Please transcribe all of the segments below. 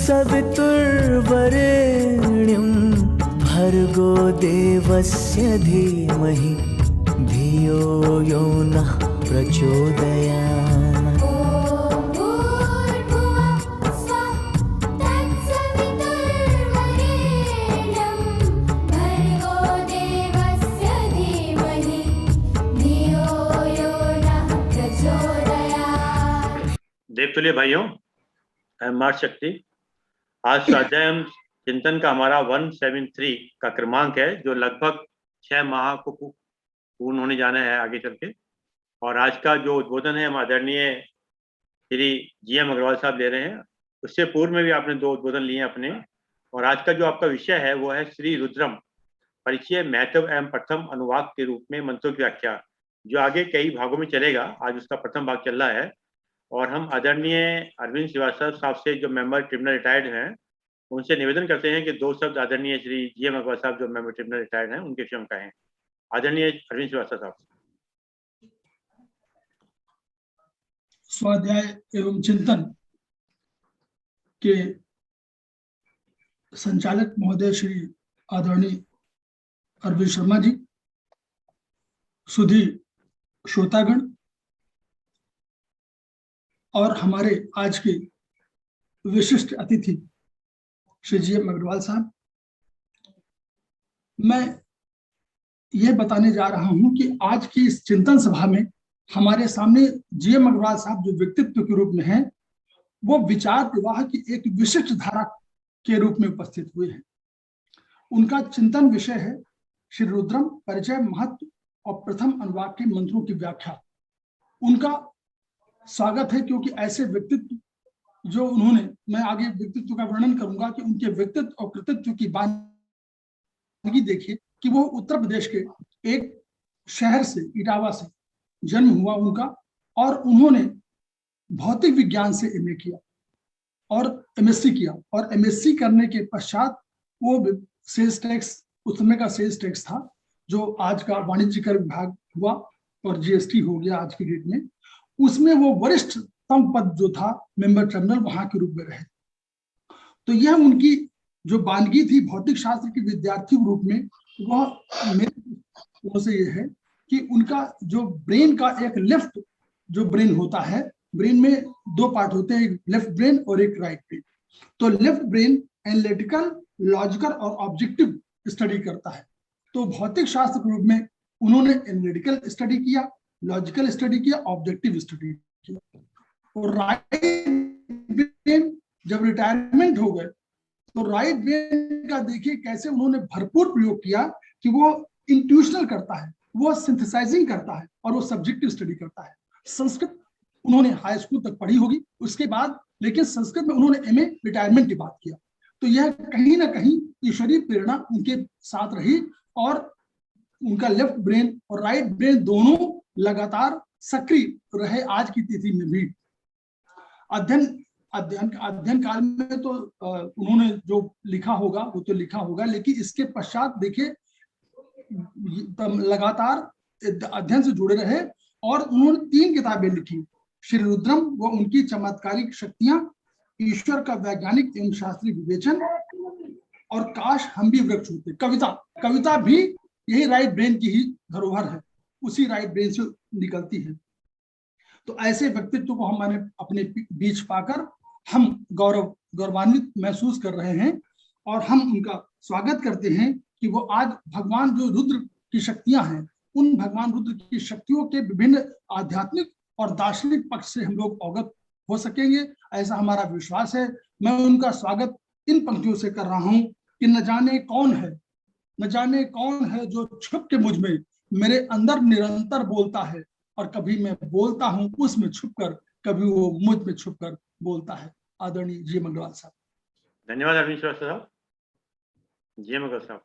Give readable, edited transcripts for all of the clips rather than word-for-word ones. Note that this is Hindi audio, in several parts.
सवितुर्वरेण्यं भर्गो देवस्य धीमहि धियो यो नः प्रचोदयात्। देवतुल्य भाइयों, मार्ग शक्ति, आज स्वाध्याय चिंतन का हमारा 173 का क्रमांक है, जो लगभग 6 माह को पूर्ण होने जाना है आगे चल के। और आज का जो उद्बोधन है हम आदरणीय श्री GM अग्रवाल साहब ले रहे हैं। उससे पूर्व में भी आपने 2 उद्बोधन लिए अपने। और आज का जो आपका विषय है वो है श्री रुद्रम, परिचय, महत्व एवं प्रथम अनुवाद के रूप में मंत्रों की व्याख्या, जो आगे कई भागों में चलेगा। आज उसका प्रथम भाग चल रहा है। और हम आदरणीय अरविंद श्रीवास्तव साहब से, जो मेंबर ट्रिब्यूनल रिटायर्ड हैं, उनसे निवेदन करते हैं कि 2 शब्द आदरणीय श्री GM अग्रवाल साहब, जो मेंबर ट्रिब्यूनल रिटायर्ड हैं, उनके विषय में कहें। आदरणीय अरविंद श्रीवास्तव साहब। स्वाध्याय एवं चिंतन के संचालक महोदय श्री आदरणीय अरविंद शर्मा जी, सुधी श्रोतागण और हमारे आज के विशिष्ट अतिथि श्री GM अग्रवाल साहब, मैं ये बताने जा रहा हूं कि आज की इस चिंतन सभा में हमारे सामने GM अग्रवाल साहब जो व्यक्तित्व के रूप में हैं, वो विचार प्रवाह की एक विशिष्ट धारा के रूप में उपस्थित हुए हैं। उनका चिंतन विषय है श्री रुद्रम, परिचय, महत्व और प्रथम अनुवाद के मंत्रों की व्याख्या। उनका स्वागत है, क्योंकि ऐसे व्यक्तित्व जो उन्होंने, मैं आगे व्यक्तित्व का वर्णन करूंगा कि उनके व्यक्तित्व और कृतित्व की बानगी देखिए कि वो उत्तर प्रदेश के एक शहर से, इटावा से जन्म हुआ उनका, और उन्होंने भौतिक विज्ञान से MA किया और MSc किया। और MSc करने के पश्चात वो सेल्स टैक्स, उस समय का सेल्स टैक्स था, जो आज का वाणिज्य कर विभाग हुआ और GST हो गया आज की डेट में, उसमें वो वरिष्ठतम पद जो था मेंबर ट्रिब्यूनल, वहां के रूप में रहे। तो यह उनकी जो बानगी थी भौतिक शास्त्र के विद्यार्थी के रूप में, वह मेरे से ये है कि उनका जो ब्रेन का एक लेफ्ट जो ब्रेन होता है, ब्रेन में 2 पार्ट होते हैं, एक लेफ्ट ब्रेन और एक राइट ब्रेन। तो लेफ्ट ब्रेन एनालिटिकल, लॉजिकल और ऑब्जेक्टिव स्टडी करता है। तो भौतिक शास्त्र के रूप में उन्होंने एनालिटिकल स्टडी किया, लॉजिकल स्टडी किया, ऑब्जेक्टिव स्टडी किया। और राइट ब्रेन जब रिटायरमेंट हो गए तो राइट ब्रेन का देखिए कैसे उन्होंने भरपूर प्रयोग किया कि वो इंट्यूशनल करता है, वो सिंथेसाइजिंग करता है और वो सब्जेक्टिव स्टडी करता है। संस्कृत उन्होंने हाई स्कूल तक पढ़ी होगी उसके बाद, लेकिन संस्कृत में उन्होंने MA रिटायरमेंट के बाद किया। तो यह कहीं ना कहीं ईश्वरीय प्रेरणा उनके साथ रही और उनका लेफ्ट ब्रेन और राइट ब्रेन दोनों लगातार सक्रिय रहे आज की तिथि में भी। अध्ययन काल में तो उन्होंने जो लिखा होगा वो तो लिखा होगा, लेकिन इसके पश्चात देखिए लगातार अध्ययन से जुड़े रहे और उन्होंने 3 किताबें लिखी, श्री रुद्रम व उनकी चमत्कारिक शक्तियां, ईश्वर का वैज्ञानिक एवं शास्त्रीय विवेचन और काश हम भी वृक्ष होते। कविता भी यही राइट ब्रेन की ही धरोहर है, उसी राइट ब्रेन से निकलती है। तो ऐसे व्यक्तित्व को हमारे अपने बीच पाकर हम गौरवान्वित महसूस कर रहे हैं और हम उनका स्वागत करते हैं कि वो आज भगवान जो रुद्र की शक्तियां हैं, उन भगवान रुद्र की शक्तियों के विभिन्न आध्यात्मिक और दार्शनिक पक्ष से हम लोग अवगत हो सकेंगे, ऐसा हमारा विश्वास है। मैं उनका स्वागत इन पंक्तियों से कर रहा हूं कि न जाने कौन है जो छुप के मुझ में मेरे अंदर निरंतर बोलता है, और कभी मैं बोलता हूं उसमें छुपकर, कभी वो मुझ में छुपकर बोलता है। आदरणीय GM अग्रवाल साहब। धन्यवाद अरविंद श्रीवास्तव साहब। GM अग्रवाल साहब।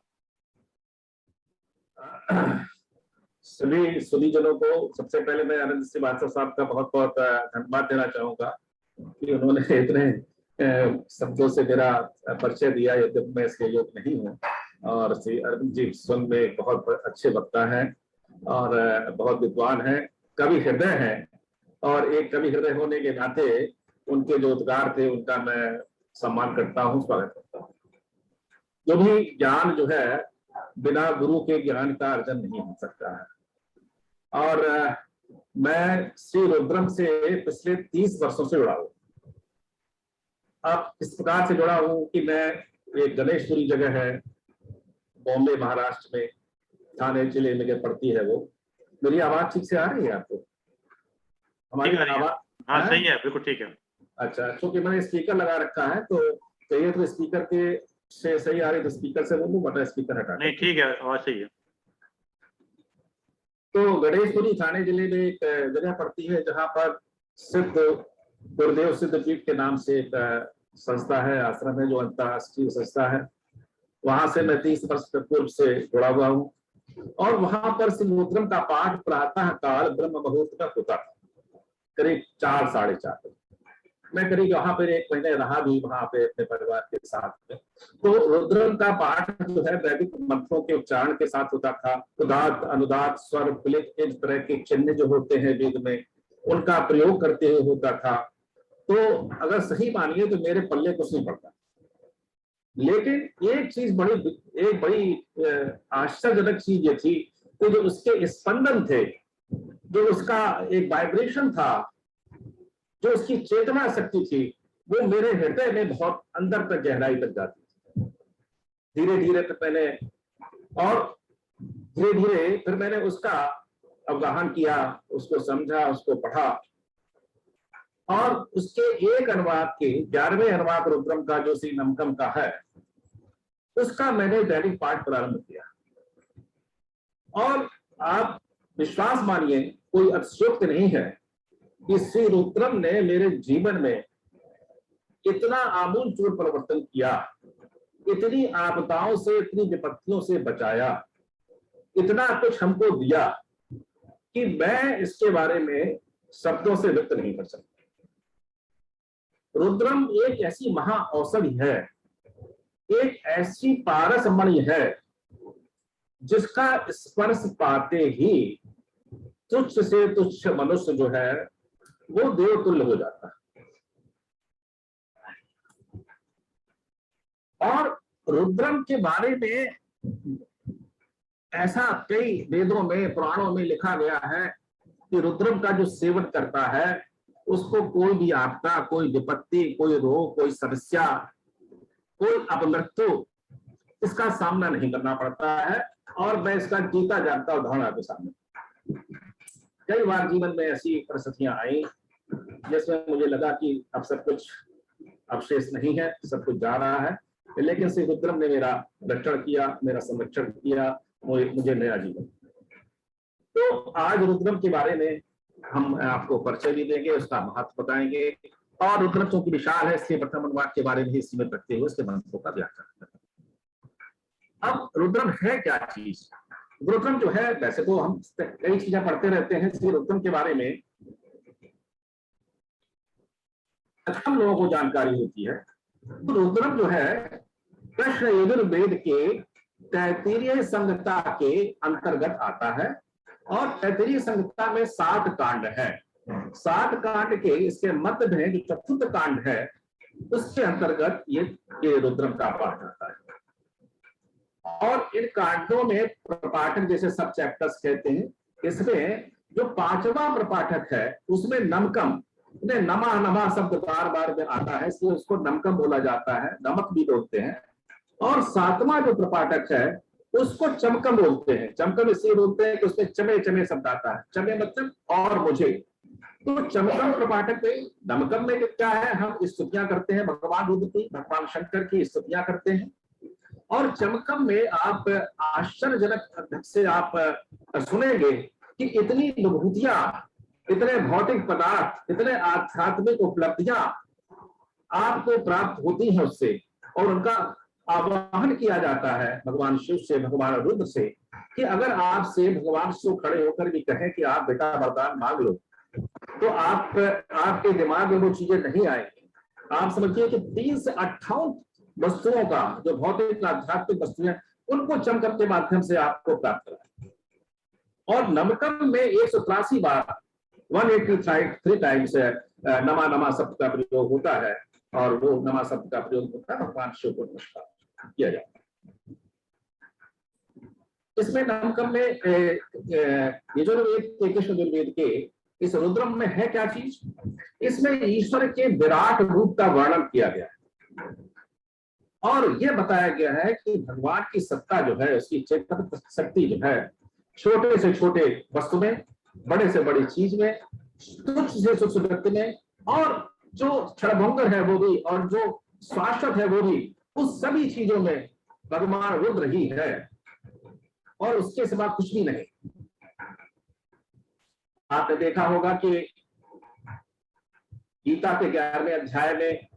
सभी जनों को सबसे पहले मैं अरविंद श्रीवास्तव साहब का बहुत बहुत धन्यवाद देना चाहूंगा कि उन्होंने इतने शब्दों से मेरा परिचय दिया, यद्यपि मैं इसके योग्य नहीं हूँ। और श्री अरविंद जी स्वयं में बहुत अच्छे वक्ता हैं और बहुत विद्वान हैं, कवि हृदय हैं। और एक कवि हृदय होने के नाते उनके जो उद्गार थे उनका मैं सम्मान करता हूँ, स्वागत करता हूँ। जो भी ज्ञान जो है बिना गुरु के ज्ञान का अर्जन नहीं हो सकता है। और मैं श्री रुद्रम से पिछले 30 वर्षों से जुड़ा हूँ। अब इस प्रकार से जुड़ा हूँ कि मैं, एक गणेशपुरी जगह है बॉम्बे महाराष्ट्र में, ठाणे जिले में पड़ती है वो। मेरी आवाज ठीक से आ रही है आपको? हमारी आवाज? हाँ सही है, बिल्कुल ठीक है। अच्छा, क्योंकि मैंने स्पीकर लगा रखा है, तो चाहिए तो स्पीकर के से सही आ रही तो स्पीकर से बोलूं, वरना स्पीकर हटा। नहीं ठीक है, आवाज सही है। तो गणेशपुरी ठाणे जिले में एक जगह पड़ती है जहां पर सिद्ध गुरुदेव सिद्ध पीठ के नाम से एक संस्था है, आश्रम है, जो अंतरराष्ट्रीय संस्था है। वहां से मैं 30 वर्ष पूर्व से जुड़ा हुआ हूँ और वहां पर श्री रुद्रम का पाठ प्रातः काल ब्रह्म मुहूर्त का होता था, करीब 4 साढ़े 4 बजे। मैं करीब वहां पर 1 महीने रहा भी वहां पे अपने परिवार के साथ में। तो रुद्रम का पाठ जो है वैदिक मंत्रों के उच्चारण के साथ होता था। उदात, अनुदात, स्वर, पुलित, इस तरह के चिन्ह जो होते हैं वेद में, उनका प्रयोग करते हुए होता था। तो अगर सही मानिए तो मेरे पल्ले कुछ नहीं पड़ता, लेकिन एक चीज बड़ी आश्चर्यजनक चीज ये थी कि जो उसके स्पंदन थे, जो उसका एक वाइब्रेशन था, जो उसकी चेतना शक्ति थी, वो मेरे हृदय में बहुत अंदर तक गहराई तक जाती थी। धीरे धीरे फिर मैंने उसका अवगाहन किया, उसको समझा, उसको पढ़ा और उसके एक अनुवाद के 11वें अनुवाद रुद्रम का जो श्री नमकम का है, उसका मैंने दैनिक पाठ प्रारंभ किया। और आप विश्वास मानिए, कोई अतिशयोक्ति नहीं है कि श्री रुद्रम ने मेरे जीवन में इतना आमूलचूल परिवर्तन किया, इतनी आपदाओं से, इतनी विपत्तियों से बचाया, इतना कुछ हमको दिया कि मैं इसके बारे में शब्दों से व्यक्त नहीं कर सकता। रुद्रम एक ऐसी महा औषधि है, एक ऐसी पारस मणि है जिसका स्पर्श पाते ही तुच्छ से तुच्छ मनुष्य जो है वो देवतुल्य हो जाता है। और रुद्रम के बारे में ऐसा कई वेदों में, पुराणों में लिखा गया है कि रुद्रम का जो सेवन करता है उसको कोई भी आपदा, कोई विपत्ति, कोई रोग, कोई समस्या, कोई अपमृत्यु, इसका सामना नहीं करना पड़ता है। और मैं इसका जीता जानता उदाहरण आपके सामने। कई बार जीवन में ऐसी परिस्थितियां आई जिसमें मुझे लगा कि अब सब कुछ अवशेष नहीं है, सब कुछ जा रहा है, लेकिन श्री रुद्रम ने मेरा रक्षण किया, मेरा संरक्षण किया, मुझे नया जीवन। तो आज रुद्रम के बारे में हम आपको परिचय भी देंगे, उसका महत्व बताएंगे और रुद्रम चूंकि विशाल है इसलिए प्रथम अनुवाद के बारे में ही सीमित रखते हुए उसके मंत्रों का व्याख्यान करेंगे। अब रुद्रम है क्या चीज? रुद्रम जो है, वैसे तो हम कई चीजें पढ़ते रहते हैं श्री रुद्रम के बारे में, हम लोगों को जानकारी होती है। तो रुद्रम जो है कृष्ण यजुर्वेद के 33 संहिता के अंतर्गत आता है और 33 संहिता में 60 कांड है। 60 कांड के इसके मध्य में जो चतुर्थ कांड है उसके अंतर्गत ये रुद्रम का पाठ आता है। और इन कांडों में प्रपाठक, जैसे सब चैप्टर्स कहते हैं, इसमें जो 5वां प्रपाठक है उसमें नमकम, नमा नमा शब्द बार बार में आता है, इसलिए उसको नमकम बोला जाता है, नमक भी बोलते हैं। और 7वां जो प्रपाठक है उसको चमकम बोलते हैं। चमकम इसलिए बोलते हैं कि उसमें चमे चमे शब्द आता है, चमे मतलब और मुझे। तो चमकम प्रपाठक में, नमकम में क्या है, हम स्तुतियां करते हैं भगवान रुद्र की, भगवान शंकर की स्तुतियां करते हैं। और चमकम में आप आश्चर्यजनक से आप सुनेंगे कि इतनी अनुभूतियां, इतने भौतिक पदार्थ, इतने आध्यात्मिक उपलब्धियां आपको प्राप्त होती हैं उससे, और उनका आवाहन किया जाता है भगवान शिव से, भगवान रुद्र से, कि अगर आपसे भगवान शिव खड़े होकर भी कहें कि आप बेटा वरदान मांग लो, तो आपके दिमाग में वो चीजें नहीं आएंगी। आप समझिए कि 3 से 58 वस्तुओं का, जो भौतिक आध्यात्मिक वस्तुएं, उनको चमकम के माध्यम से आपको प्राप्त करा। और नमकम में 183 बार 183 टाइम्स नमा नमा शब्द का प्रयोग होता है। और वो नमा शब्द का प्रयोग होता है भगवान शिव को नमस्कार किया जाता है। इसमें नमकम में यजुर्वेद के इस रुद्रम में है क्या चीज? इसमें ईश्वर के विराट रूप का वर्णन किया गया है और यह बताया गया है कि भगवान की सत्ता जो है, उसकी चेतन शक्ति जो है, छोटे से छोटे वस्तु में, बड़े से बड़ी चीज में, तुच्छ से सूक्ष्म व्यक्ति में, और जो क्षणभंगुर है वो भी, और जो शाश्वत है वो भी, उस सभी चीजों में भगवान रुद्र ही है और उसके सिवा कुछ भी नहीं। आपने देखा होगा कि गीता के 11वें अध्याय में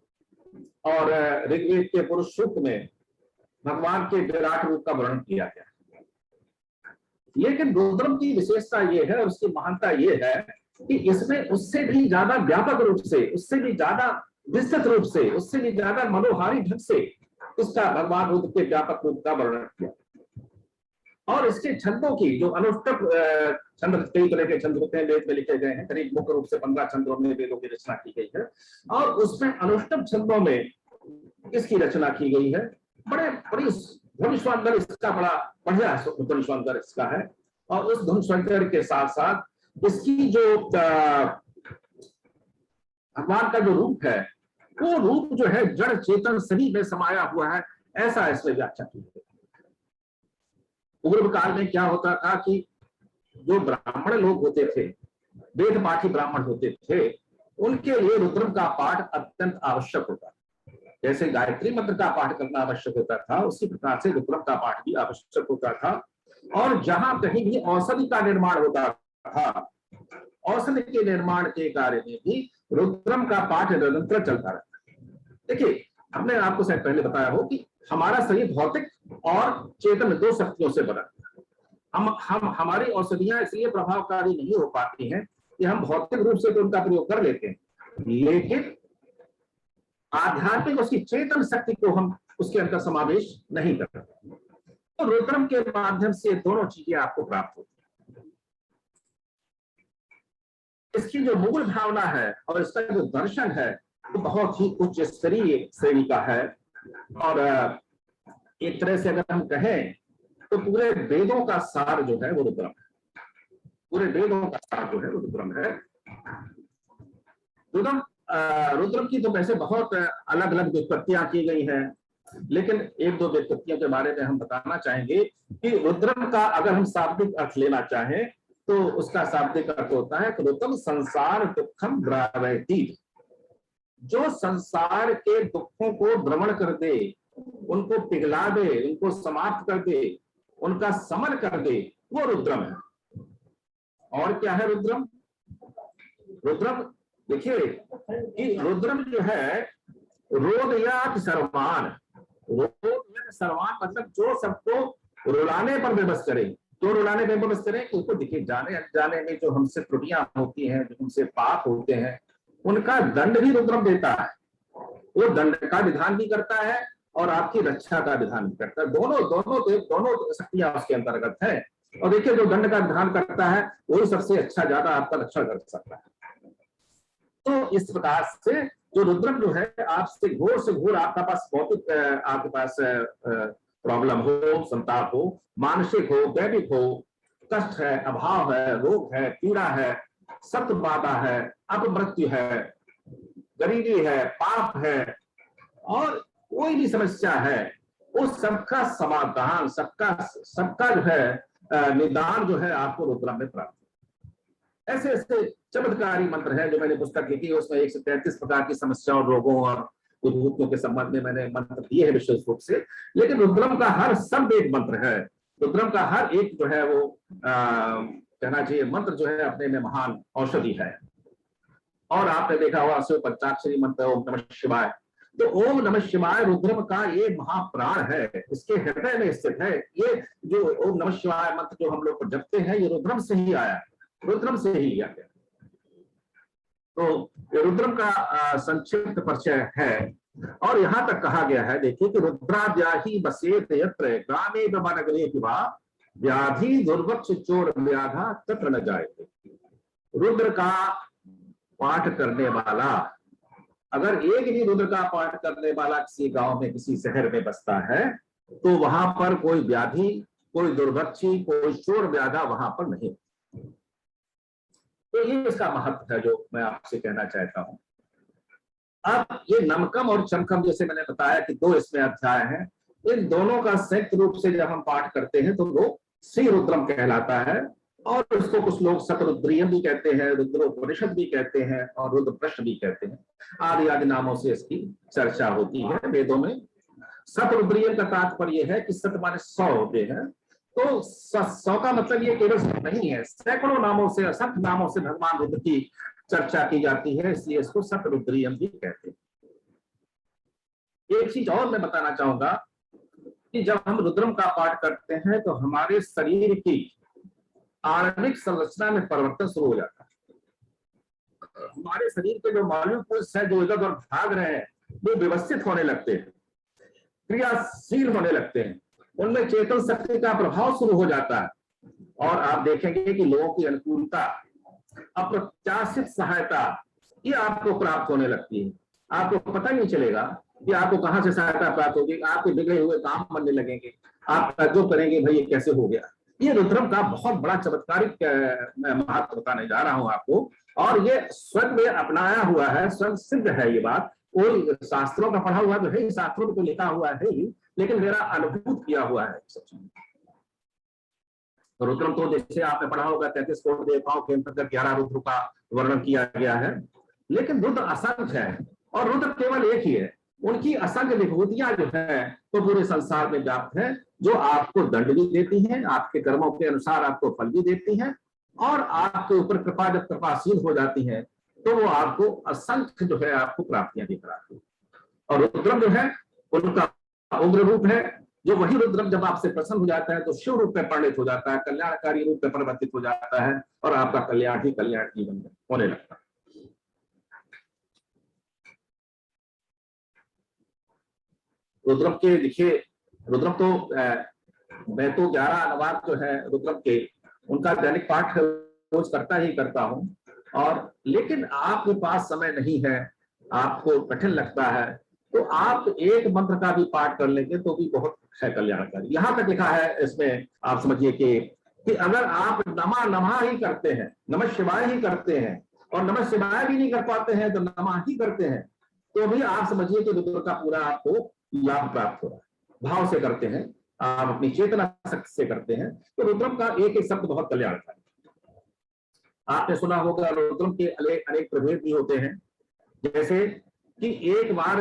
और ऋग्वेद के पुरुष सूक्त में भगवान के विराट रूप का वर्णन किया गया। लेकिन रुद्रम की विशेषता यह है और उसकी महानता यह है कि इसमें उससे भी ज्यादा व्यापक रूप से, उससे भी ज्यादा विस्तृत रूप से, उससे भी ज्यादा मनोहारी ढंग से उसका भगवान रुद्र के व्यापक रूप का वर्णन किया। और इसके छंदों की जो अनुष्टुप छंद, कई तरह के छंद होते हैं, वेद में लिखे गए हैं, करीब मुख्य रूप से 15 छंदों में वेदों की रचना की गई है और उसमें अनुष्टुप छंदों में इसकी रचना की गई है। बड़ी ध्वनि सौंदर्य इसका बड़ा बढ़िया ध्वनि सौंदर्य इसका है और उस ध्वनि सौंदर्य के साथ साथ इसकी जो भगवान का जो रूप है, वो रूप जो है जड़ चेतन सभी में समाया हुआ है, ऐसा इसमें व्याख्या की गई। पूर्व काल में क्या होता था कि जो ब्राह्मण लोग होते थे, वेद पाठी ब्राह्मण होते थे, उनके लिए रुद्रम का पाठ अत्यंत आवश्यक होता था। जैसे गायत्री मंत्र का पाठ करना आवश्यक होता था, उसी प्रकार से रुद्रम का पाठ भी आवश्यक होता था। और जहां कहीं भी औषधि का निर्माण होता था, औषधि के निर्माण के कार्य में भी रुद्रम का पाठ निरंतर चलता रहता। देखिए, हमने आपको शायद पहले बताया हो कि हमारा शरीर भौतिक और चेतन दो शक्तियों से बना। हम हमारी औषधियां इसलिए प्रभावकारी नहीं हो पाती हैं कि हम भौतिक रूप से तो उनका प्रयोग कर लेते हैं, लेकिन आध्यात्मिक उसकी चेतन शक्ति को हम उसके अंदर समावेश नहीं करते। तो रुद्रम के माध्यम से दोनों चीजें आपको प्राप्त होती हैं। इसकी जो मूल भावना है और इसका जो दर्शन है वो बहुत ही उच्च स्तरीय श्रेणी का है और एक तरह से अगर हम कहें तो पूरे वेदों का सार जो है वो रुद्रम है। पूरे वेदों का सार जो है वो रुद्रम है। रुद्रम की तो वैसे बहुत अलग अलग व्युत्पत्तियां की गई हैं, लेकिन एक दो व्युत्पत्तियों के बारे में हम बताना चाहेंगे कि रुद्रम का अगर हम शाब्दिक अर्थ लेना चाहें तो उसका शाब्दिक अर्थ होता है रुद्रम संसार दुखम द्रावयति, जो संसार के दुखों को भ्रमण कर दे, उनको पिघला दे, उनको समाप्त कर दे, उनका समन कर दे, वो रुद्रम है। और क्या है रुद्रम? रुद्रम देखिए कि रुद्रम जो है रोदयात सर्वान, सर्वान मतलब जो सबको रुलाने पर विवश करे। तो रुलाने पर विवश करे कि उसको दिखे जाने अनजाने में जो हमसे त्रुटियां होती हैं, जो हमसे पाप होते हैं, उनका दंड भी रुद्रम देता है। वो दंड का विधान भी करता है और आपकी रक्षा का विधान भी करता है। दोनों शक्तियां उसके अंतर्गत है। और देखिए, जो दंड का विधान करता है वही सबसे अच्छा ज्यादा आपका रक्षा कर सकता है। तो इस प्रकार से जो रुद्रम जो है आपसे घोर से घोर आपका पास भौतिक आपके पास प्रॉब्लम हो, संताप हो, मानसिक हो, दैविक हो, कष्ट है, अभाव है, रोग है, पीड़ा है, सत्य बाधा है, अपमृत्यु है, गरीबी है, पाप है और कोई भी समस्या है, उस सबका समाधान, सबका जो है निदान जो है आपको रुद्रम में प्राप्त। ऐसे ऐसे चमत्कारी मंत्र है जो मैंने पुस्तक लिखी है, उसमें 133 प्रकार की समस्याओं, रोगों और उद्भूतों के संबंध में मैंने मंत्र दिए हैं विशेष रूप से। लेकिन रुद्रम का हर शब्द एक मंत्र है। रुद्रम का हर एक जो है वो कहना चाहिए मंत्र जो है अपने में महान औषधि है। और आपने देखा होगा शिव पंचाक्षरी मंत्र ओम नमः शिवाय। तो ओम नमः शिवाय रुद्रम का ये महाप्राण है, इसके हृदय में स्थित है। ये जो ओम नमः शिवाय मंत्र जो हम लोग जपते हैं, ये रुद्रम से ही आया है, रुद्रम से ही लिया गया। तो रुद्रम का संक्षिप्त परिचय है और यहां तक कहा गया है, देखिए कि रुद्राद्याहि बसेत यत्र ग्रामे वनगरे पिबा व्याधि दुर्वक्ष चोर व्याधा तत्र न जायते। रुद्र का पाठ करने वाला अगर एक भी रुद्र का पाठ करने वाला किसी गांव में, किसी शहर में बसता है, तो वहां पर कोई व्याधि, कोई दुर्भक्षी, कोई चोर व्याधा वहां पर नहीं। तो ये इसका महत्व है जो मैं आपसे कहना चाहता हूं। अब ये नमकम और चमकम, जैसे मैंने बताया कि 2 इसमें अध्याय हैं, इन दोनों का संयुक्त रूप से जब हम पाठ करते हैं तो वो श्री रुद्रम कहलाता है। और उसको कुछ लोग सतरुद्रियम भी कहते हैं, रुद्रोपनिषद भी कहते हैं और रुद्र प्रश्न भी कहते हैं। आदि आदि नामों से इसकी चर्चा होती है वेदों में। सतरुद्रियम का तात्पर्य है कि सत माने 100 होते हैं, तो 100 का मतलब ये केवल नहीं है, सैकड़ों नामों से, असंख्य नामों से भगवान रुद्र की चर्चा की जाती है, इसलिए इसको सतरुद्रियम भी कहते हैं। एक चीज और मैं बताना चाहूंगा कि जब हम रुद्रम का पाठ करते हैं तो हमारे शरीर की आणविक संरचना में परिवर्तन शुरू हो जाता है। हमारे शरीर के जो मॉलिक्यूल्स हैं जो इधर उधर भाग रहे हैं, वो व्यवस्थित होने लगते हैं, क्रियाशील होने लगते हैं, उनमें चेतन शक्ति का प्रभाव शुरू हो जाता है। और आप देखेंगे कि लोगों की अनुकूलता, अप्रत्याशित सहायता, ये आपको प्राप्त होने लगती है। आपको पता नहीं चलेगा कि आपको कहां से सहायता प्राप्त होगी। आपके बिगड़े हुए काम बनने लगेंगे, आप ताज्जुब करेंगे भाई ये कैसे हो गया। ये रुद्रम का बहुत बड़ा चमत्कारिक महत्व बताने जा रहा हूं आपको, और ये स्वयं में अपनाया हुआ है, स्वयं सिद्ध है ये बात। कोई शास्त्रों का पढ़ा हुआ तो है, शास्त्रों में तो लिखा हुआ है ही, लेकिन मेरा अनुभूत किया हुआ है। तो रुद्रम तो जैसे आपने पढ़ा होगा 33 करोड़ देवताओं के अंतर्गत 11 रुद्र का वर्णन किया गया है, लेकिन रुद्र असंख्य है और रुद्र केवल एक ही है। उनकी असंख्य विभूतियां जो है तो पूरे संसार में व्याप्त है, जो आपको दंड भी देती हैं, आपके कर्मों के अनुसार आपको फल भी देती हैं, और आपके ऊपर कृपा जब कृपाशील हो जाती है तो वो आपको असंख्य जो है आपको प्राप्तियां भी कराती है। और रुद्रम जो है उनका उग्र रूप है, जो वही रुद्रम जब आपसे प्रसन्न हो जाता है तो शिव रूप में परिणित हो जाता है, कल्याणकारी रूप में परिवर्तित हो जाता है, और आपका कल्याण ही कल्याण जीवन में होने लगता है। रुद्रम के देखिए, रुद्रम तो मैं तो 11 अनुवाद जो है रुद्रम के, उनका दैनिक पाठ रोज करता ही करता हूं। और लेकिन आपके पास समय नहीं है, आपको कठिन लगता है, तो आप एक मंत्र का भी पाठ कर लेंगे तो भी बहुत है कल्याणकारी। यहां तक लिखा है इसमें, आप समझिए कि अगर आप नमः ही करते हैं, नमः शिवाय ही करते हैं, और नमः शिवाय भी नहीं कर पाते हैं तो नमः ही करते हैं, तो भी आप समझिए कि रुद्र का पूरा आपको लाभ प्राप्त हो रहा है। भाव से करते हैं, आप अपनी चेतना शक्ति से करते हैं, तो रुद्रम का एक एक शब्द बहुत कल्याणकारी। आपने सुना होगा रुद्रम के अनेक प्रभेद भी होते हैं, जैसे कि एक बार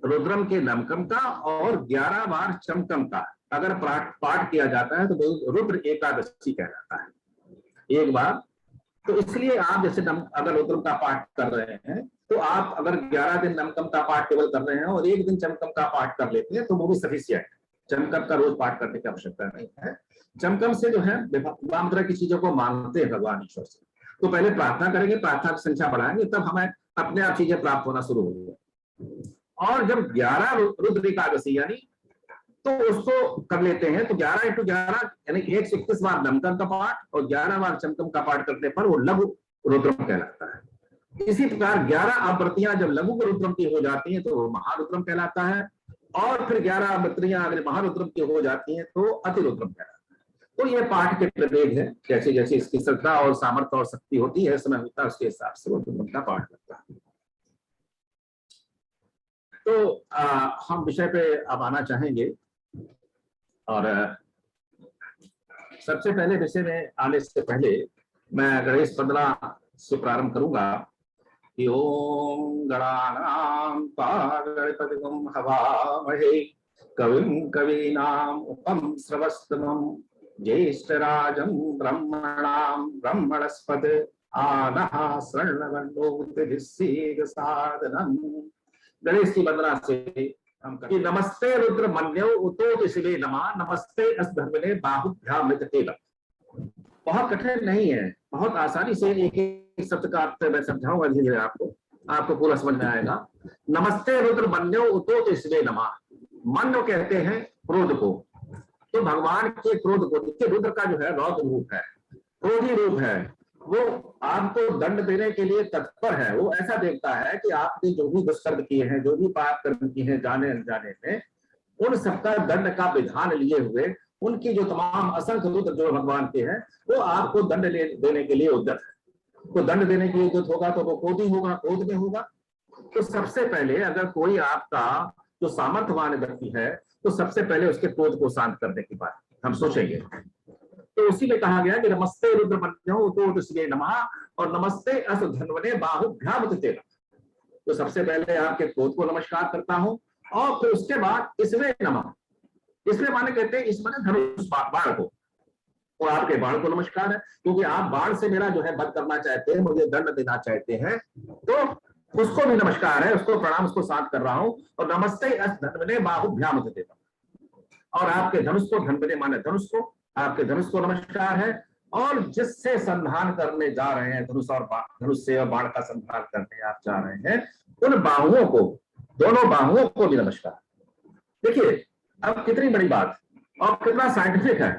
रुद्रम के नमकम का और 11 बार चमकम का अगर पाठ किया जाता है तो रुद्र एकादशी कहलाता है एक बार। तो इसलिए आप जैसे अगर रुद्रम का पाठ कर रहे हैं तो आप अगर 11 दिन नमकम का पाठ केवल कर रहे हैं और एक दिन चमकम का पाठ कर लेते हैं तो वो भी सफिशिएंट है। चमकम का रोज पाठ करने की आवश्यकता नहीं है। चमकम से जो है तमाम तरह की चीजों को मांगते हैं भगवान ईश्वर से, तो पहले प्रार्थना करेंगे, प्रार्थना की संख्या बढ़ाएंगे, तब हमें अपने आप चीजें प्राप्त होना शुरू होगी। और जब 11 रुद्र एकादशी यानी तो उसको कर लेते हैं तो 11 × 11 यानी 121 बार नमकम का पाठ और 11 बार चमकम का पाठ करने पर वो लघु रुद्रम कहलाता है। इसी प्रकार 11 आवृत्तियां जब लघु रुद्रम की हो जाती हैं तो वो महारुद्रम कहलाता है, और फिर 11 आवृत्तियां अगर महारुद्रम की हो जाती हैं तो अतिरुद्रम कहलाता है। तो ये पाठ के प्रभेद है, जैसे जैसे इसकी श्रद्धा और सामर्थ्य और शक्ति होती है, समय होता है, उसके हिसाब से वो रुद्रम का पाठ करता है। तो हम विषय पे अब आना चाहेंगे, और सबसे पहले विषय में आने से पहले मैं गणेश 15 से प्रारंभ करूंगा कि ओम गणानां गणपतिगुं हवामहे कविं कवीनां उपम श्रवस्तमं ज्येष्ठराजं ब्रह्मणां ब्रह्मणस्पत आनः शृण्वन्नोतिभिः साधनम्। गणेश की वंदना से हम करें। नमस्ते रुद्र मन्यो उतो शिवे नमः, नमस्ते अस्धर्मिणे बाहुभ्यामृत तेल। बहुत कठिन नहीं है, बहुत आसानी से एक एक शब्द का अर्थ मैं समझाऊंगा धीरे धीरे, आपको पूरा समझ में आएगा। नमस्ते रुद्र मन्यो उतो शिवे नमः। मन्यो कहते हैं क्रोध को, तो भगवान के क्रोध को, देखिए रुद्र का जो है रौद्र रूप है, क्रोधी रूप है, वो आपको दंड देने के लिए तत्पर है। वो ऐसा देखता है कि आपने जो भी दुष्कर्म किए हैं, जो भी पाप कर्म किए हैं जाने अनजाने में, उन सबका दंड का विधान लिए हुए उनकी जो तमाम असंख्य रुद्र जो भगवान के हैं, वो आपको दंड देने के लिए उद्यत है। तो दंड देने के लिए उद्यत होगा तो वो क्रोधी होगा, क्रोध में होगा। तो सबसे पहले अगर कोई आपका जो सामर्थ्यवान व्यक्ति है, तो सबसे पहले उसके क्रोध को शांत करने की बात हम सोचेंगे। तो उसी में कहा गया कि नमस्ते रुद्रमन्यो तो नमः और नमस्ते अस धन्वने बाहुभ्याम तेना। तो सबसे पहले आपके क्रोध को नमस्कार करता हूं और फिर उसके बाद इसमें नमः, इसमें माने कहते हैं इस माने धनुष बाण को, और आपके बाण को नमस्कार है, क्योंकि आप बाण से मेरा जो है वध करना चाहते हैं, मुझे दंड देना चाहते हैं, तो उसको भी नमस्कार है, उसको प्रणाम, उसको साथ कर रहा हूं। और नमस्ते अस धन्वने बाहुभ्याम तेना, और आपके धनुष को, धन्वने माने धनुष को, आपके धनुष को नमस्कार है। और जिससे संधान करने जा रहे हैं, धनुष से और बाण का संधान करने आप जा रहे हैं, उन बाहुओं को, दोनों बाहुओं को भी नमस्कार। देखिए अब कितनी बड़ी बात और कितना साइंटिफिक है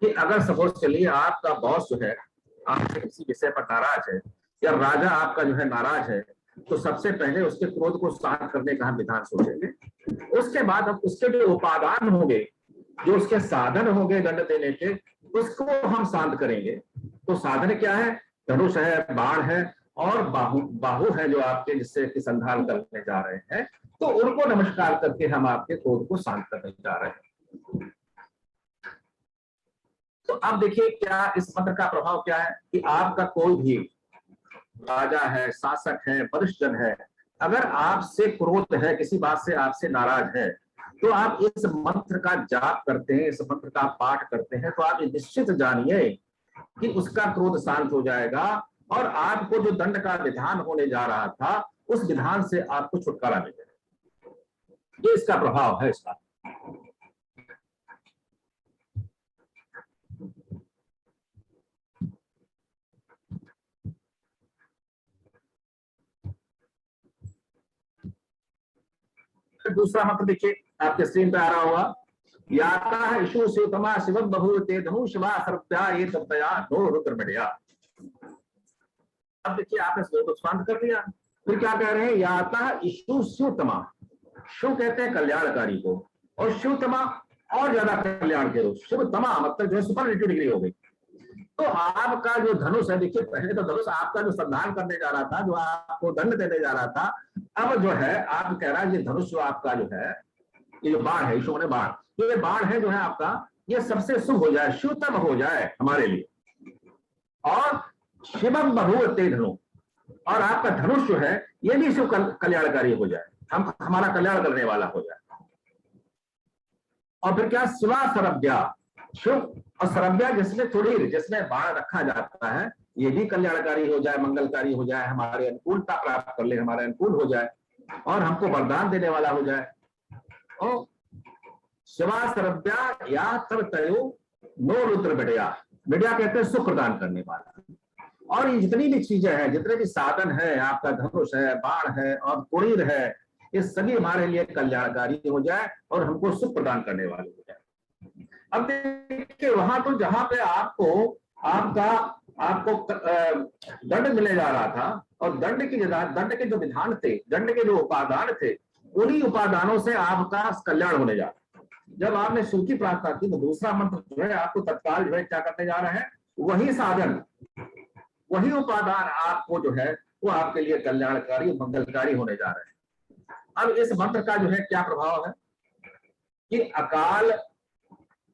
कि अगर सपोज चलिए आपका बॉस जो है आपसे किसी विषय पर नाराज है, या राजा आपका जो है नाराज है, तो सबसे पहले उसके क्रोध को शांत करने का हम विधान सोचेंगे। उसके बाद अब उसके जो उपादान होंगे, जो उसके साधन होंगे दंड देने के, उसको हम शांत करेंगे। तो साधन क्या है? धनुष है, बाण है और बाहु है जो आपके, जिससे कि संधान करने जा रहे हैं। तो उनको नमस्कार करके हम आपके क्रोध को शांत करने जा रहे हैं। तो अब देखिए क्या इस मंत्र का प्रभाव क्या है कि आपका कोई भी राजा है, शासक है, वरिष्ठ जन है, अगर आपसे क्रोध है, किसी बात से आपसे नाराज है, तो आप इस मंत्र का जाप करते हैं, इस मंत्र का पाठ करते हैं, तो आप निश्चित जानिए कि उसका क्रोध शांत हो जाएगा और आपको जो दंड का विधान होने जा रहा था, उस विधान से आपको छुटकारा मिल जाएगा। ये इसका प्रभाव है इसका। दूसरा मंत्र देखिए आपके स्क्रीन पे आ रहा होगा, याता है इशु शिवतमा शिवम बहुते धनु शिवा सर्वत्या ये तपया नो रुद्रमण्या। अब देखिए आपने श्लोक को शांत कर दिया, फिर क्या कह रहे हैं? याता है इशु शिवतमा, शिव कहते हैं कल्याणकारी को, और शिवतमा और ज्यादा कल्याण के रूप, शिवतमा मतलब जो है सुपरलेटिव डिग्री हो गई। तो आपका जो धनुष है, देखिए पहले तो धनुष आपका जो संधान करने जा रहा था, जो आपको दंड देने जा रहा था, अब जो है आप कह रहा है ये धनुष जो आपका जो है, ये जो बाण है, ईश्वर ने बाण, तो ये बाण है जो है आपका, ये सबसे शुभ हो जाए, शिवतम हो जाए हमारे लिए, और शिवम बहु ते धनु, और आपका धनुष जो है ये भी शिव कल्याणकारी हो जाए, हम हमारा कल्याण करने वाला हो जाए। और फिर क्या? शिवा सरभ्या, शिव और सरभ्या जिसमें थोड़ी, जिसमें बाण रखा जाता है, ये भी कल्याणकारी हो जाए, मंगलकारी हो जाए, हमारे अनुकूलता प्राप्त कर ले, हमारे अनुकूल हो जाए और हमको वरदान देने वाला हो जाए। और शिवा सरभ्या या तब तयो नो रुद्र बिड़या, बिड़या कहते हैं सुख प्रदान करने वाला। और ये जितनी भी चीजें हैं, जितने भी साधन है, आपका धनुष है, बाण है और कुरीर है, ये सभी हमारे लिए कल्याणकारी हो जाए और हमको सुख प्रदान करने वाले हो जाए। अब देखिए वहां तो जहां पे आपको दंड मिलने जा रहा था, और दंड के जो विधान थे, दंड के जो उपादान थे, उन्हीं उपादानों से आपका कल्याण होने जा रहा। जब आपने शिव की प्रार्थना की, तो दूसरा मंत्र जो है आपको तत्काल जो है क्या करने जा रहे हैं? वही साधन, वही उपादान आपको जो है वो आपके लिए कल्याणकारी मंगलकारी होने जा रहे हैं। अब इस मंत्र का जो है क्या प्रभाव है कि अकाल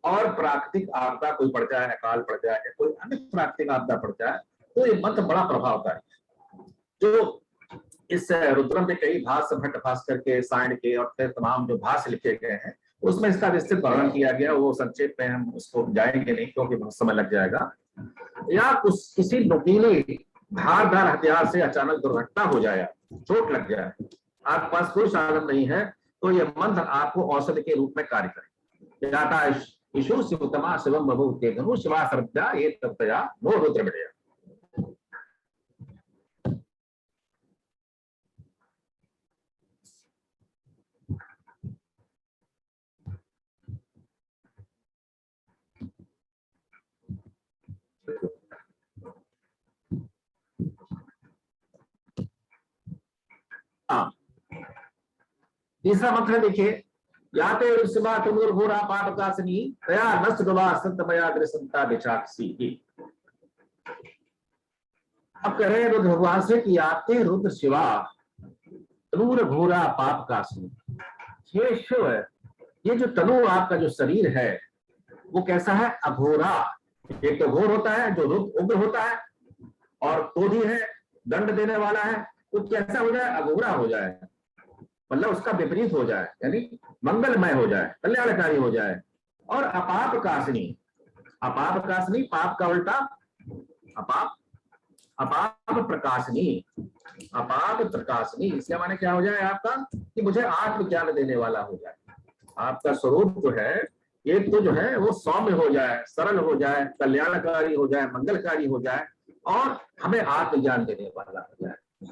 और प्राकृतिक आपदा कोई पड़ जाए, अकाल पड़ जाए, कोई अन्य प्राकृतिक आपदा पड़ जाए, तो ये मंत्र बड़ा प्रभावकारी है। जो इस रुद्रम के कई भाष्य, भट्ट भास्कर के, सायण के और फिर तमाम जो भाष्य लिखे गए हैं, उसमें इसका विस्तृत वर्णन किया गया। वो संक्षेप में हम उसको जाएंगे नहीं क्योंकि बहुत समय लग जाएगा। या किसी नुकीले धारदार हथियार से अचानक दुर्घटना हो जाए, चोट लग जाए, आपके पास कोई साधन नहीं है, तो ये मंत्र आपको औषधि के रूप में कार्य करेगा। ईशु शिवतमा शिवम बभू ते धनु शिवा सर्वदा ये तपया नो रुद्र बिड़या। तीसरा मंत्र देखिए, याते रुस्मा तुनुर्घोरा पापकासिनी तया नष्ट गवा संतमया दृसंता विचाक्षी। अब कह रहे हैं रुद्र भगवान से कि याते रुद्र शिवा तनूर घोरा पापकासिनी। हे शिव, ये जो तनु आपका जो शरीर है वो कैसा है? अघोरा। एक तो घोर होता है जो रुद्र उग्र होता है, और क्रोधी है, दंड देने वाला है, वो कैसा हो जाए? अघोरा हो जाए, मतलब उसका विपरीत हो जाए, यानी मंगलमय हो जाए, कल्याणकारी हो जाए। और अपाप कासनी, अपाप कासनी पाप का उल्टा अपाप, अपाप प्रकाशनी, अपाप प्रकाशनी। इसका माने क्या हो जाए आपका? कि मुझे आत्मज्ञान देने वाला हो जाए। आपका स्वरूप जो है एक तो जो है वो सौम्य हो जाए, सरल हो जाए, कल्याणकारी हो जाए, मंगलकारी हो जाए, और हमें आत्मज्ञान देने वाला हो जाए।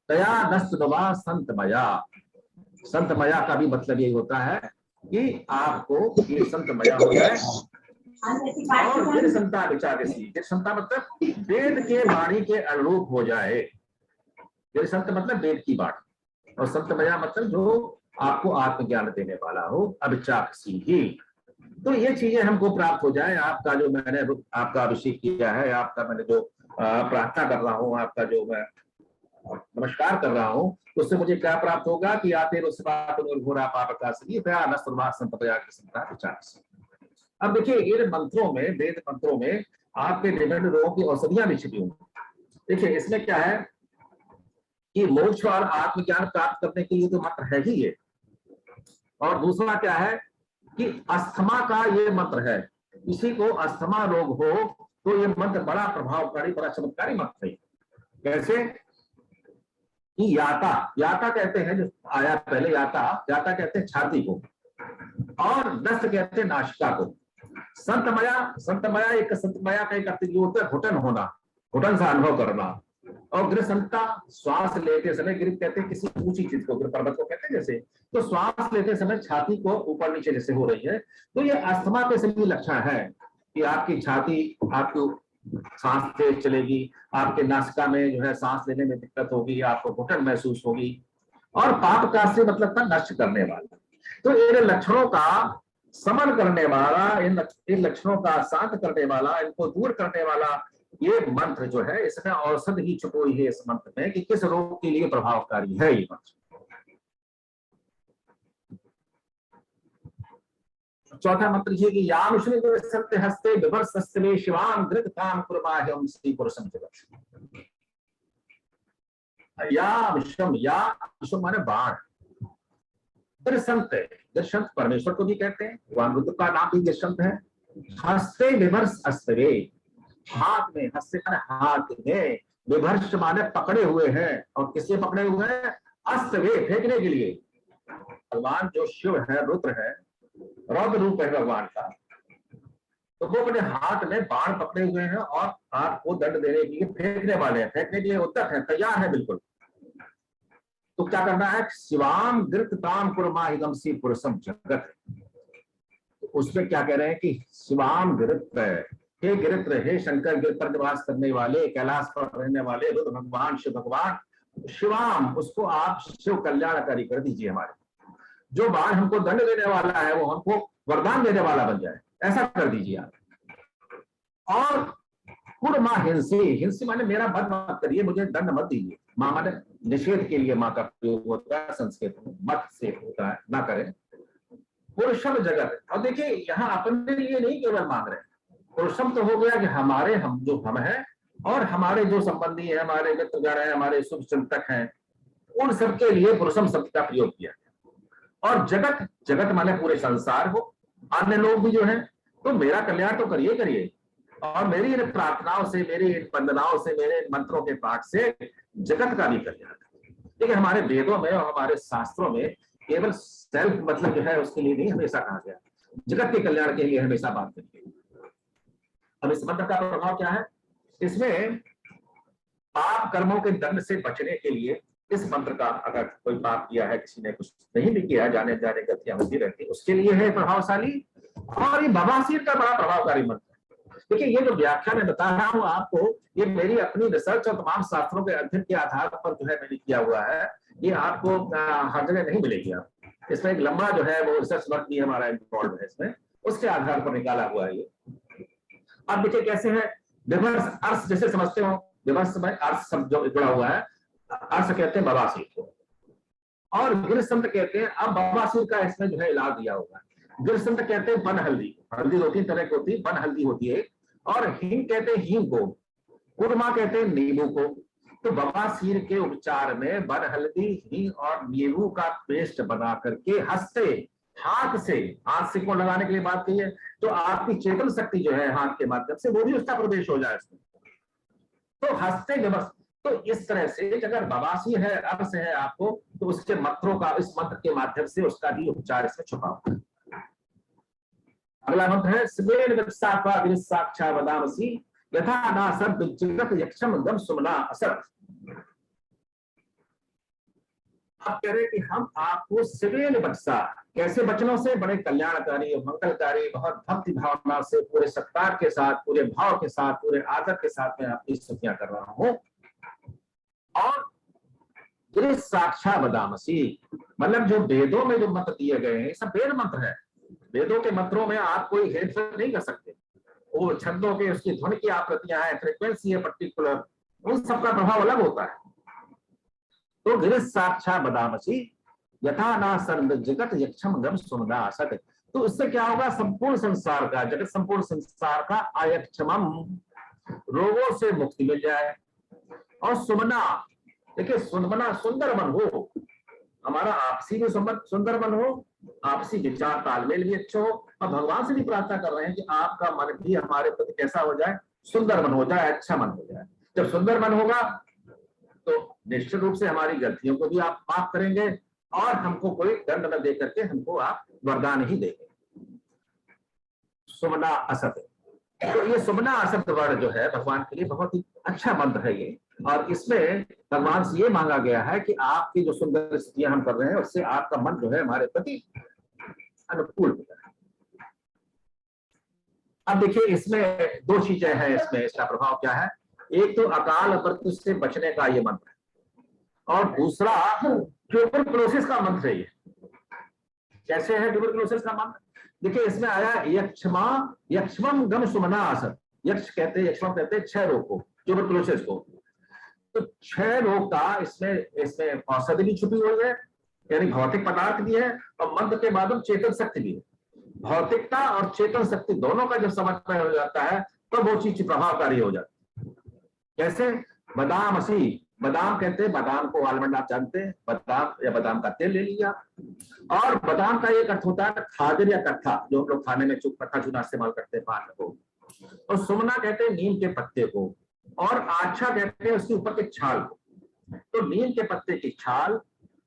तया नस्तवा संतमया। संतमया का भी मतलब यही होता है कि आपको ये संतमया हो जाए। और दृढ़संता विचारसी, दृढ़संता मतलब वेद के वाणी के अनुरूप हो जाए। दृढ़संत मतलब वेद की वाणी, और संतमया मतलब जो आपको आत्मज्ञान देने वाला हो, अभिचाक्षी ही। तो ये चीजें हमको प्राप्त हो जाए। आपका जो मैंने आपका अभिषेक किया है, आपका मैंने जो प्रार्थना कर रहा हूँ, आपका जो मैं नमस्कार कर रहा हूँ, उससे मुझे क्या प्राप्त होगा? कि आते घोरा पापकासिनी तया नष्ट संतमया विचारसी। अब देखिए इन मंत्रों में, वेद मंत्रों में आपके विभिन्न रोगों की औषधियां भी छिपी हुई। देखिए इसमें क्या है कि मोक्ष और आत्मज्ञान प्राप्त करने के लिए तो मंत्र है ही ये, और दूसरा क्या है कि अस्थमा का ये मंत्र है। किसी को अस्थमा रोग हो तो ये मंत्र बड़ा प्रभावकारी, बड़ा चमत्कारी मंत्र है। कैसे? कि याता, याता कहते हैं जो आया पहले, याता, याता कहते हैं छाती को, और दस्त कहते हैं नासिका को। संतमया, संतमया एक संतमया का एक अर्थ होता है घुटन होना, घुटन सा अनुभव करना। और गृहसंता, श्वास लेते समय, गृह कहते हैं किसी ऊंची चीज को, पर्वत को कहते हैं जैसे, तो श्वास लेते समय छाती को ऊपर नीचे जैसे हो रही है, तो ये अस्थमा के सभी लक्षण है कि आपकी छाती, आपकी सांस तेज चलेगी, आपके नासिका में जो है सांस लेने में दिक्कत होगी, आपको घुटन महसूस होगी। और पाप का से मतलब था नष्ट करने वाला। तो इन लक्षणों का समन करने वाला, इन लक्षणों का शांत करने वाला, इनको दूर करने वाला ये मंत्र जो है, इसमें औषध ही छुपी हुई है इस मंत्र में कि किस रोग के लिए प्रभावकारी है ये मंत्र। चौथा मंत्र ये कि याम सत्य हस्ते विभर्सस्ते शिवाम धृत काम कुर्माह्यम श्री पुरुषम जगत। याम शम, या शम माने बाण। दृशंत, दृशंत परमेश्वर को भी कहते हैं, भगवान रुद्र का नाम भी दृशंत है। हस्ते विभर्स अस्ते, हाथ में, हस्ते माने हाथ में, विभर्ष माने पकड़े हुए हैं, और किससे पकड़े हुए हैं? अस्ते, फेंकने के लिए। भगवान जो शिव है, रुद्र है, रौद्र रूप है भगवान का, तो वो अपने हाथ में बाण पकड़े हुए हैं और आपको दंड देने के लिए फेंकने वाले हैं, फेंकने के लिए उद्यत है, तैयार है बिल्कुल। तो क्या करना है? शिवाम गृत ताम कुर्माहिगम सी पुरुषम जगत। तो उसमें क्या कह रहे हैं कि शिवाम गृत, हे गिरित्र, हे शंकर, गिर पर निवास करने वाले, कैलाश पर रहने वाले रुद्र भगवान, शिव भगवान, शिवाम, उसको आप शिव कल्याणकारी कर दीजिए। हमारे जो बाण हमको दंड देने वाला है वो हमको वरदान देने वाला बन जाए, ऐसा कर दीजिए आप। और कुर्मा हिंसी, हिंसी माने मेरा वध मत करिए, मुझे दंड मत दीजिए। मां माने निषेध के लिए मां का प्रयोग होता है संस्कृत में, मत से होता है, ना करें। पुरुषम जगत, और देखिए यहाँ अपने लिए नहीं केवल मांग रहे, पुरुषम तो हो गया कि हमारे, हम जो हम हैं, और हमारे जो संबंधी है, हमारे मित्रगण है, हमारे शुभ चिंतक हैं, उन सबके लिए पुरुषम शब्द का प्रयोग किया। और जगत, जगत माने पूरे संसार हो, अन्य लोग भी जो हैं, तो मेरा कल्याण तो करिए करिए, और मेरी इन प्रार्थनाओं से, मेरी इन वंदनाओं से, मेरे मंत्रों के पाठ से जगत का भी कल्याण। देखिए हमारे वेदों में और हमारे शास्त्रों में केवल सेल्फ मतलब जो है उसके लिए नहीं हमेशा कहा गया, जगत के कल्याण के लिए हमेशा बात करिए। अब इस मंत्र का प्रभाव क्या है? इसमें पाप कर्मों के दंड से बचने के लिए इस मंत्र का, अगर कोई पाप किया है, किसी ने कुछ नहीं भी किया, जाने जाने गलतियां होती रहती, उसके लिए है प्रभावशाली। और ये बवासीर का बड़ा प्रभावकारी मंत्र है। देखिए ये जो व्याख्या मैं बता रहा हूँ आपको, ये मेरी अपनी रिसर्च और तमाम शास्त्रों के अध्ययन के आधार पर जो है मैंने किया हुआ है, ये आपको हर जगह नहीं मिलेगी। आप इसमें एक लंबा जो है वो रिसर्च वर्क भी हमारा इन्वॉल्व है इसमें, उसके आधार पर निकाला हुआ है ये। अब देखिए कैसे है, विमर्श अर्थ जैसे समझते हो, विमर्श में अर्थ शब्द जो जुड़ा हुआ है, अर्थ कहते हैं बवासीर को, और गिरसंत कहते हैं, अब बवासीर का इसमें जो है इलाज दिया होगा। गिरसंत कहते हैं वन हल्दी, हल्दी 2-3 तरह की होती है, वन हल्दी होती है, और हींग कहते हैं हींग को, कुरमा कहते हैं नींबू को। तो बवासीर के उपचार में वन हल्दी, हींग और नींबू का पेस्ट बना करके हंसते हाथ से को लगाने के लिए बात की है, तो आपकी चेतन शक्ति जो है हाथ के माध्यम से वो भी उसका प्रवेश हो जाए उसमें, तो हंसते विमर्श। तो इस तरह से अगर बवासीर है, अर्श है आपको, तो उसके मंत्रों का, इस मंत्र के माध्यम से उसका भी उपचार इसमें छुपा हुआ है। अगला मंत्र है स्वेन वृक्षापा विरसाक्षा वदामसी यथा नासर विजगत यक्षम गम सुमना असर। आप कह रहे हैं कि हम आपको सिवेल बख्शा, कैसे वचनों से, बड़े कल्याणकारी और मंगलकारी, बहुत भक्ति भावना से, पूरे सत्कार के साथ, पूरे भाव के साथ, पूरे आदर के साथ मैं आपकी स्तुतियां कर रहा हूं। और साक्षा बदामसी, मतलब जो वेदों में जो मंत्र दिए गए हैं सब वेद मंत्र है, वेदों के मंत्रों में आप कोई हेरफेर नहीं कर सकते, वो छंदों के उसकी ध्वनि की आकृतियां हैं, फ्रीक्वेंसी है पर्टिकुलर, उन सबका प्रभाव अलग होता है। तो गिर साक्षा बदामसी यथा ना सर्व जगत यक्षम गम सुमना असत। तो इससे क्या होगा, संपूर्ण संसार का, जगत संपूर्ण संसार का अयक्षमम, रोगों से मुक्ति मिल जाए। और सुमना, देखिए सुमना सुंदर मन हो, हमारा आपसी भी सुंदर मन हो, आपसी विचार तालमेल भी अच्छा हो, और भगवान से भी प्रार्थना कर रहे हैं कि आपका मन भी हमारे प्रति कैसा हो जाए, सुंदर मन हो जाए, अच्छा मन हो जाए। जब सुंदर मन होगा तो निश्चित रूप से हमारी गलतियों को भी आप माफ करेंगे, और हमको कोई दंड न दे करके हमको आप वरदान ही देंगे। सुमना असत, तो ये सुमना असत वर्ण जो है भगवान के लिए बहुत ही अच्छा मंत्र है ये, और इसमें भगवान से ये मांगा गया है कि आपकी जो सुंदर स्थितियां हम कर रहे हैं उससे आपका मन जो है हमारे प्रति अनुकूल हो जाए। अब देखिए इसमें 2 चीजें हैं, इसमें इसका प्रभाव क्या है, एक तो अकाल मृत्यु से बचने का ये मंत्र है, और दूसरा ट्यूबरकुलोसिस का मंत्र है ये। कैसे है ट्यूबरकुलोसिस का मंत्र, देखिए इसमें आया यक्षमम गम सुमना असत। यक्ष कहते हैं, यक्षमम कहते हैं क्षय रोग को, ट्यूबरकुलोसिस को। तो क्षय रोग का इसमें औषधि भी छुपी हुई है, यानी भौतिक पदार्थ भी है, और मंत्र के बाद चेतन शक्ति भी है। भौतिकता और चेतन शक्ति दोनों का जब समन्वय हो जाता है तो वो चीज प्रभावकारी हो जाती है। कैसे, बादाम असी, बादाम कहते हैं, बादाम को आलमंड आप जानते हैं, बादाम या बादाम का तेल ले लिया, और बादाम का एक अर्थ होता है खाजर या कट्ठा, जो हम लोग खाने में कट्ठा चूना इस्तेमाल करते हैं पान को, और सुमना कहते हैं नीम के पत्ते को, और आछा कहते हैं उसके ऊपर के छाल को। तो नीम के पत्ते की छाल,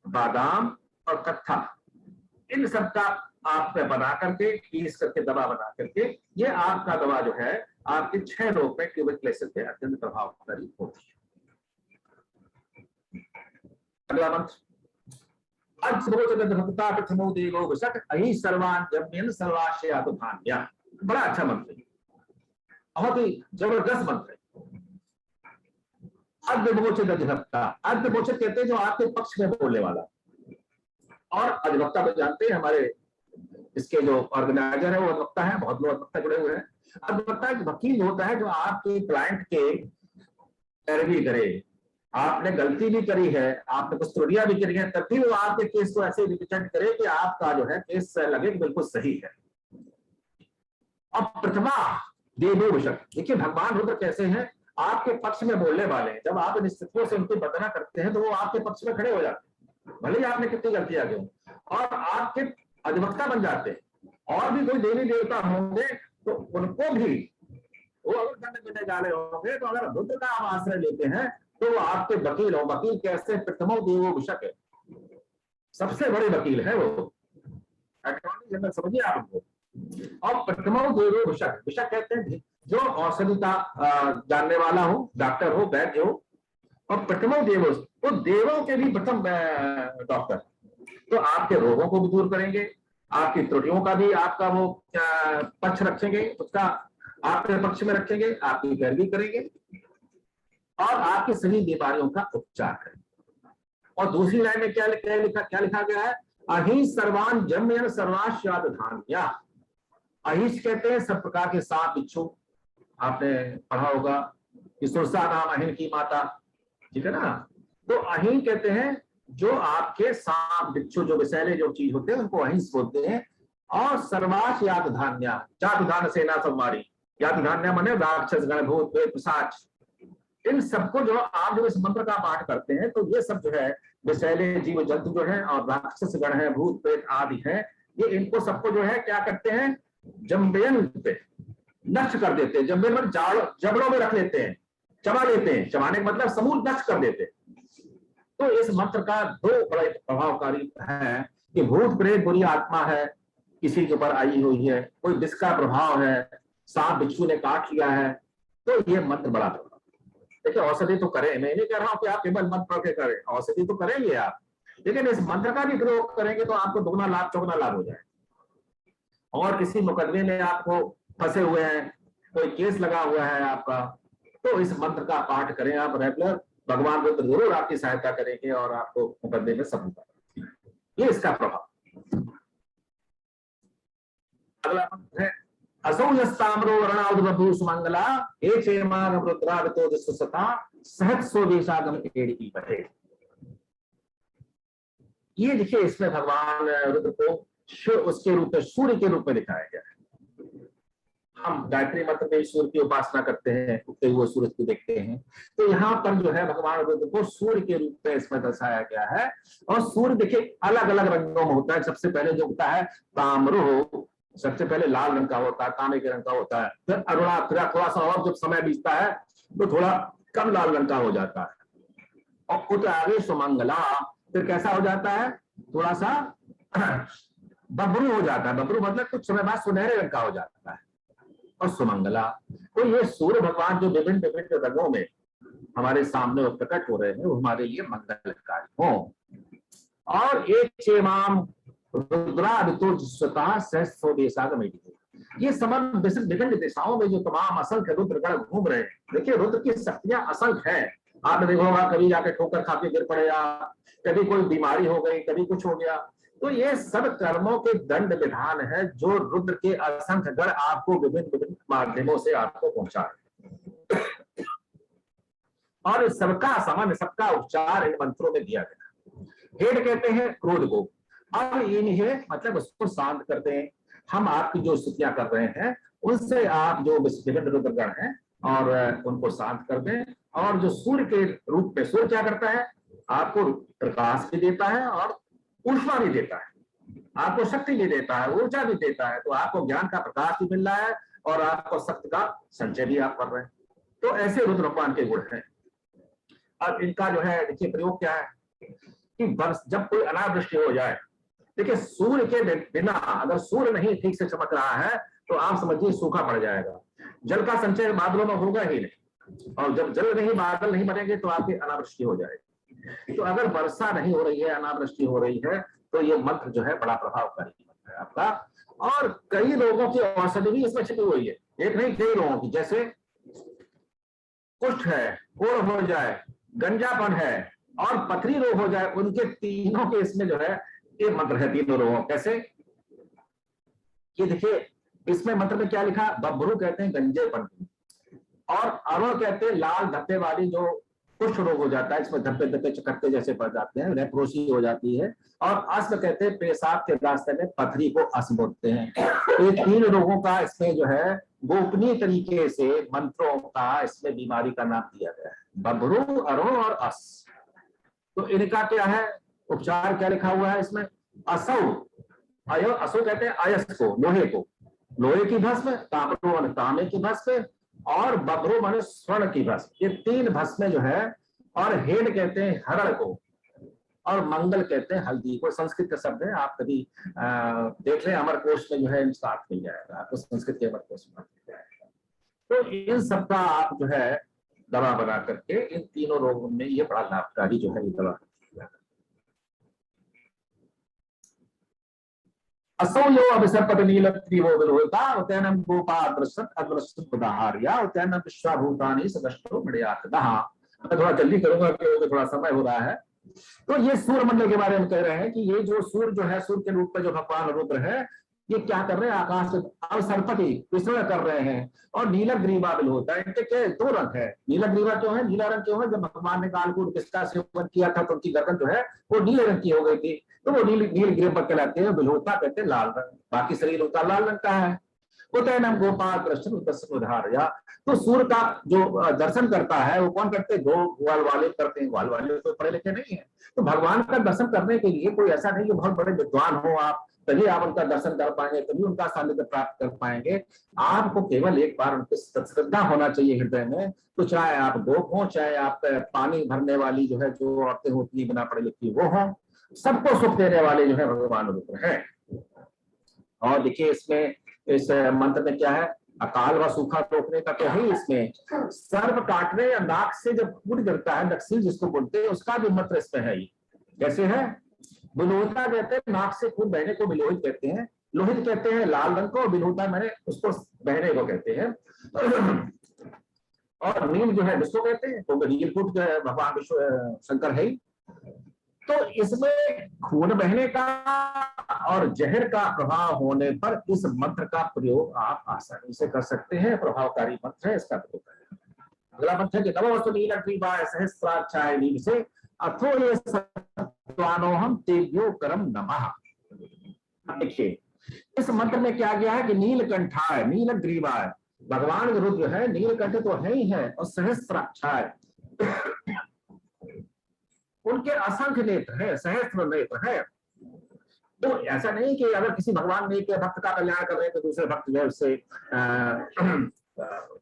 बादाम और कट्ठा, इन सब का आप बना करके, पीस करके दवा बना करके, ये आपका दवा जो है आपके क्षय रोग में ट्यूबरकुलोसिस पे अत्यंत प्रभावकारी होती है। अगला मंत्र, प्रथमो देवो वशक अहि सर्वान जम्यन सर्वाशया तो भान्या। बड़ा अच्छा मंत्र है, बहुत ही जबरदस्त मंत्र है। अर्धमोचक अधिवक्ता, अर्धमोचक कहते हैं जो आपके पक्ष में बोलने वाला, और अधिवक्ता को जानते हैं हमारे इसके जो ऑर्गेनाइजर है वो अधिवक्ता है, बहुत लोग अधिवक्ता जुड़े हुए हैं। अधिवक्ता एक वकील होता है जो आपके क्लाइंट के पैरवी करे, आपने गलती भी करी है, आपने कुछ त्रुटियां भी करी है, तब भी वो आपके केस को ऐसे रिप्रेजेंट करे कि आपका जो है केस लगे कि बिल्कुल सही है। अब प्रथमा देवो वशक, देखिए भगवान रुद्र कैसे हैं, आपके पक्ष में बोलने वाले हैं। जब आप इन स्थितियों से उनकी वंदना करते हैं तो वो आपके पक्ष में खड़े हो जाते हैं, भले ही आपने कितनी गलतियां की, और आपके अधिवक्ता बन जाते हैं। और भी कोई देवी देवता होंगे तो उनको भी वो अगर दंड देने जा रहे होंगे, तो अगर रुद्र का आप आश्रय लेते हैं तो वो आपके वकील हो। वकील कैसे, प्रथमो देवो वशक है, सबसे बड़े वकील है वो, अटॉर्नी जनरल समझिए आप उनको। और प्रथमो देवो वशक, वशक कहते हैं जो औषधि का जानने वाला हो, डॉक्टर हो, वैद्य हो। और प्रथमो देवो, वो देवों के भी प्रथम डॉक्टर, तो आपके रोगों को भी दूर करेंगे, आपकी त्रुटियों का भी आपका वो पक्ष रखेंगे, उसका आपके पक्ष में रखेंगे, आपकी पैरवी करेंगे, और आपकी सभी बीमारियों का उपचार करेंगे। और दूसरी लाइन में क्या लिखा गया है, अहि सर्वान जम्यन सर्वास्याद धान्या। अहिष कहते हैं सब प्रकार के सांप बिच्छू, आपने पढ़ा होगा कि सुरसा नाम अहिन की माता, ठीक है ना। तो अहिन कहते हैं जो आपके सांप बिच्छू जो विषैले जो चीज होते हैं उनको अहिंस बोलते हैं। और सर्वास यात धान्या, जात धान्य सेना संवारी, यात धान्य माने राक्षस गण भूत प्रेत पिशाच, इन सबको जो आप जब इस मंत्र का पाठ करते हैं तो ये सब जो है विषैले जीव जंतु जो है और राक्षस गण है, भूत प्रेत आदि है, ये इनको सबको जो है क्या करते हैं, जम्बेन पे नष्ट कर देते हैं। जम्बेन में जबड़ों में रख लेते हैं, चबा लेते हैं, चबाने का मतलब समूल नष्ट कर देते हैं। तो इस मंत्र का दो बड़े प्रभावकारी है कि भूत प्रेत बुरी आत्मा है किसी के ऊपर आई हुई है, कोई विष का प्रभाव है, सांप बिच्छू ने काट लिया है, तो ये मंत्र बड़ा प्रभाव। देखिए औषधि तो करें, मैं नहीं कह रहा हूं कि आप केवल मंत्र पढ़ के करें, औषधि तो करेंगे आप, लेकिन इस मंत्र का भी प्रयोग करेंगे तो आपको दुगना लाभ चौगुना लाभ हो जाए। और किसी मुकदमे में आपको फंसे हुए हैं, कोई केस लगा हुआ है आपका, तो इस मंत्र का पाठ करें आप रेगुलर, भगवान रुद्र जरूर आपकी सहायता करेंगे और आपको मुकदमे में सफलता, ये इसका प्रभाव। अगला मंत्र है असौयस्ताम्रो वर्णाउद्भू सुमंगला हे चेमागम रुद्रावतो दिसुसता सहत सो देशागम एड़ी बहे। ये देखिए इसमें भगवान रुद्र को उसके रूप में सूर्य के रूप में दिखाया गया है। हम गायत्री मंत्र में सूर्य की उपासना करते हैं, उगते हुए सूरज को देखते हैं, तो यहाँ पर जो है भगवान रुद्र को सूर्य के रूप में इसमें दर्शाया गया है। और सूर्य देखिए अलग अलग रंगों में होता है। सबसे पहले जो होता है ताम्रो, सबसे पहले लाल रंग का होता है, तांबे के रंग का होता है, फिर अरुणा, फिर थोड़ा सा और जब समय बीतता है तो थोड़ा कम लाल रंग का हो जाता है, और उत आगे सुमंगला, फिर कैसा हो जाता है, थोड़ा सा बबरू हो जाता है। बबरू मतलब कुछ समय बाद सुनहरे रंग का हो जाता है, और सुमंगला। तो ये सूर्य भगवान जो विभिन्न विभिन्न रंगों में हमारे सामने प्रकट हो रहे हैं वो हमारे लिए मंगलकारी हो। और एक चेमाम ये समस्त विभिन्न दिशाओं में जो तमाम असंख्य रुद्रगण घूम रहे हैं। देखिए रुद्र की शक्तियां असंख्य है। आपने देखा होगा कभी जाके ठोकर खा के गिर पड़े, या कभी कोई बीमारी हो गई, कभी कुछ हो गया, तो ये सब कर्मों के दंड विधान है जो रुद्र के असंख्य गण आपको विभिन्न विभिन्न माध्यमों से आपको पहुंचा रहे, और सबका सामान्य सबका उपचार इन मंत्रों में दिया गया। हेड कहते हैं क्रोध को, अब ये नहीं है मतलब उसको शांत करते हैं। हम आपकी जो स्तुतियां कर रहे हैं उनसे आप जो विभिन्न रुद्रगण हैं और उनको शांत कर दें। और जो सूर्य के रूप में, सूर्य क्या करता है, आपको प्रकाश भी देता है और ऊष्मा भी देता है, आपको शक्ति भी देता है, ऊर्जा भी देता है। तो आपको ज्ञान का प्रकाश भी मिल रहा है और आपको शक्ति का संचय भी आप कर रहे हैं। तो ऐसे रुद्र भगवान के गुण हैं। अब इनका जो है देखिए प्रयोग क्या है कि जब कोई अनावृष्टि हो जाए, देखिए सूर्य के बिना अगर सूर्य नहीं ठीक से चमक रहा है तो आप समझिए सूखा पड़ जाएगा। जल का संचय बादलों में होगा ही नहीं, और जब जल नहीं, बादल नहीं बनेंगे तो आपकी अनावृष्टि हो जाएगी। तो अगर वर्षा नहीं हो रही है, अनावृष्टि हो रही है, तो ये मंत्र जो है बड़ा प्रभावकारी मंत्र है आपका। और कई लोगों की औषधि भी इसमें छिपी हुई है, एक नहीं कई लोगों की, जैसे कुष्ठ है, कोढ़ हो जाए, गंजापन है और पथरी रोग हो जाए, उनके तीनों के इसमें जो है ये मंत्र है, तीनों रोगों। कैसे, ये देखिए इसमें मंत्र में क्या लिखा, बब्बरू कहते हैं गंजेपन, और अरुण कहते हैं लाल धब्बे वाली जो कुष्ठ रोग हो जाता है, इसमें धब्बे धब्बे चकत्ते जैसे पड़ जाते हैं, लेप्रोसी हो जाती है। और अस्म कहते हैं पेशाब के रास्ते में पथरी को अस्म बोलते हैं। तो ये तीन रोगों का इसमें जो है गोपनीय तरीके से मंत्रों का इसमें बीमारी का नाम दिया गया है, बब्बरू, अरुण और अस। तो इनका क्या है उपचार, क्या लिखा हुआ है इसमें, असौ, असौ कहते हैं अयस को, लोहे को, लोहे की भस्म, ताम्रो तांबे की भस्म, और बब्रू माने स्वर्ण की भस्म। ये तीन भस्में जो है, और हेड कहते हैं हरण को, और मंगल कहते हैं हल्दी को। संस्कृत का शब्द है, आप कभी देख लें अमर कोश में जो है इनका अर्थ मिल जाएगा आपको, संस्कृत के अमर कोश में मिल जाएगा। तो इन सबका आप जो है दवा बना करके इन तीनों रोगों में ये बड़ा लाभकारी जो है ये दवा। असौ यो अभिसर्पत नील त्रिवो विलोहिता उतैनम गोपादृशत अद्रशत उदाहार्या उतैनम विश्वभूतानि सदष्टो मणियातदः। मैं थोड़ा जल्दी करूंगा क्योंकि थोड़ा समय हो रहा है। तो ये सूर्य मंडल के बारे में कह रहे हैं कि ये जो सूर्य जो है, सूर्य के रूप में जो भगवान रुद्र है, ये क्या कर रहे हैं, आकाश में अवसर्पति विचरण कर रहे हैं। और नीला ग्रीवा बिल होता है, इनके क्या दो रंग है। नीला ग्रीवा क्यों है, नीला रंग क्यों है, जब भगवान ने कालकूट किसका सेवन किया था तो उनकी गर्दन जो है वो नीले रंग की हो गई थी, तो वो नील ग्रीवा कहलाते हैं। बिलहोता कहते हैं लाल रंग, बाकी शरीर होता लाल रंग का है। उतैनम गोपाल कृष्ण दर्शन उधारया। तो सूर्य का जो दर्शन करता है वो कौन करते हैं, गो ग्वाल वाले करते हैं। ग्वाल वाले तो पढ़े लिखे नहीं है, तो भगवान का दर्शन करने के लिए कोई ऐसा नहीं कि बहुत बड़े विद्वान हो आप, तभी आप उनका दर्शन कर पाएंगे, तभी उनका सानिध्य प्राप्त कर पाएंगे। आपको केवल एक बार उनकी श्रद्धा होना चाहिए हृदय में। तो चाहे आप गोप हो, चाहे आप पानी भरने वाली जो है जो औरतें होती है बिना पढ़े लिखी वो हो, सबको सुख देने वाले जो है भगवान रुद्र है। और देखिए इसमें इस मंत्र में क्या है, अकाल व सूखा रोकने का तो है इसमें, सर्प काटने या नाक से जब खून गिरता है, नक्सील जिसको बोलते हैं, उसका भी मंत्र इसमें है। कैसे है, बिलोहिता कहते हैं नाक से खून बहने को बिलोहित कहते हैं। लोहित कहते हैं लाल रंग को, बिलोहिता मैंने उसको बहने को कहते हैं। और नील जो है विष्णु कहते हैं, तो नीलकूट जो है भगवान विष्णु शंकर है। तो इसमें खून बहने का और जहर का प्रभाव होने पर इस मंत्र का प्रयोग आप आसानी से कर सकते हैं, प्रभावकारी मंत्र है, इसका प्रयोग करें। अगला मंत्र है कि नमोस्तु नीलग्रीवाय सहस्राक्षाय नील से अथो ये सत्वानोहम तेभ्यो करम नमः। देखिए इस मंत्र में क्या गया है कि नीलकंठाय नीलग्रीवाय, भगवान रुद्र है, नीलकंठ तो है ही है, और सहस्राक्षाय उनके असंख्य नेत्र है, सहस्त्र नेत्र है। तो ऐसा नहीं कि अगर किसी भगवान ने के भक्त का कल्याण कर रहे हैं तो दूसरे भक्त जो है उससे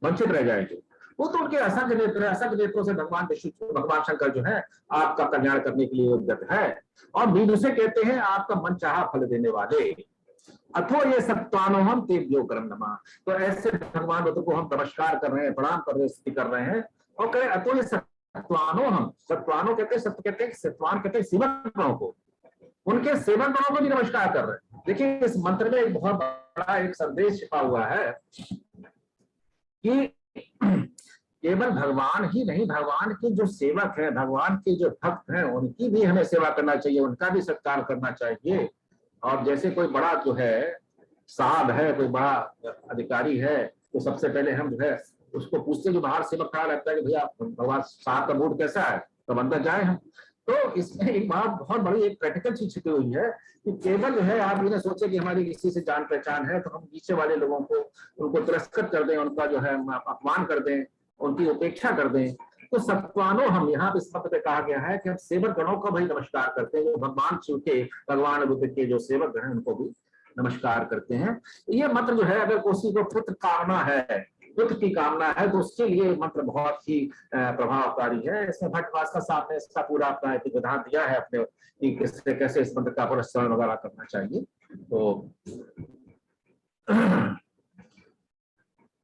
वंचित रह जाएंगे। वो तो उनके असंख्य नेत्र है, असंख्य नेत्रों से भगवान विष्णु भगवान शंकर जो है आपका कल्याण करने के लिए उद्यत है। और दूसरे कहते हैं आपका मन चाहा फल देने वाले। अथो ये सत्वानोहम तेभ्यो करम नमः। तो ऐसे भगवान रुद्र को हम नमस्कार कर रहे हैं, प्रणाम कर रहे हैं, स्तुति कर रहे हैं। और कहे अथो ये सत्वानो, हम सत्वानो कहते हैं, सत्य कहते हैं, सत्वान कहते हैं सेवक गणों को, उनके सेवक गणों को भी नमस्कार कर रहे हैं। देखिए इस मंत्र में एक बहुत बड़ा एक संदेश छिपा हुआ है कि केवल भगवान ही नहीं, भगवान के जो सेवक हैं, भगवान के जो भक्त हैं, उनकी भी हमें सेवा करना चाहिए, उनका भी सत्कार करना चाहिए। और जैसे कोई बड़ा जो है साहब है, कोई बड़ा अधिकारी है, तो सबसे पहले हम जो है उसको पूछते, जो बाहर सेवक खड़ा रहता है कि भैया भगवान साहब का मूड कैसा है, तब अंदर जाए हम। तो इसमें एक बहुत बड़ी एक प्रैक्टिकल चीज छिपी हुई है कि केवल जो है आप ये ना सोचे कि हमारी किसी से जान पहचान है तो हम नीचे वाले लोगों को उनको तिरस्कृत कर दें, उनका जो है अपमान कर दें, उनकी उपेक्षा कर दें। तो सत्वानो हम यहाँ पे इस पद पे कहा गया है कि हम सेवक गणों को भी नमस्कार करते हैं, जो भगवान शिव के, भगवान बुद्ध के जो सेवक गण हैं उनको भी नमस्कार करते हैं। ये मंत्र जो है अगर किसी को पुत्र कामना है, पुत्र की कामना है, तो उसके लिए मंत्र बहुत ही प्रभावकारी है। इसमें भट्टवास साहब ने इसका पूरा अपना एक विधान दिया है अपने कि किससे कैसे इस मंत्र का पुरस्कार वगैरह करना चाहिए। तो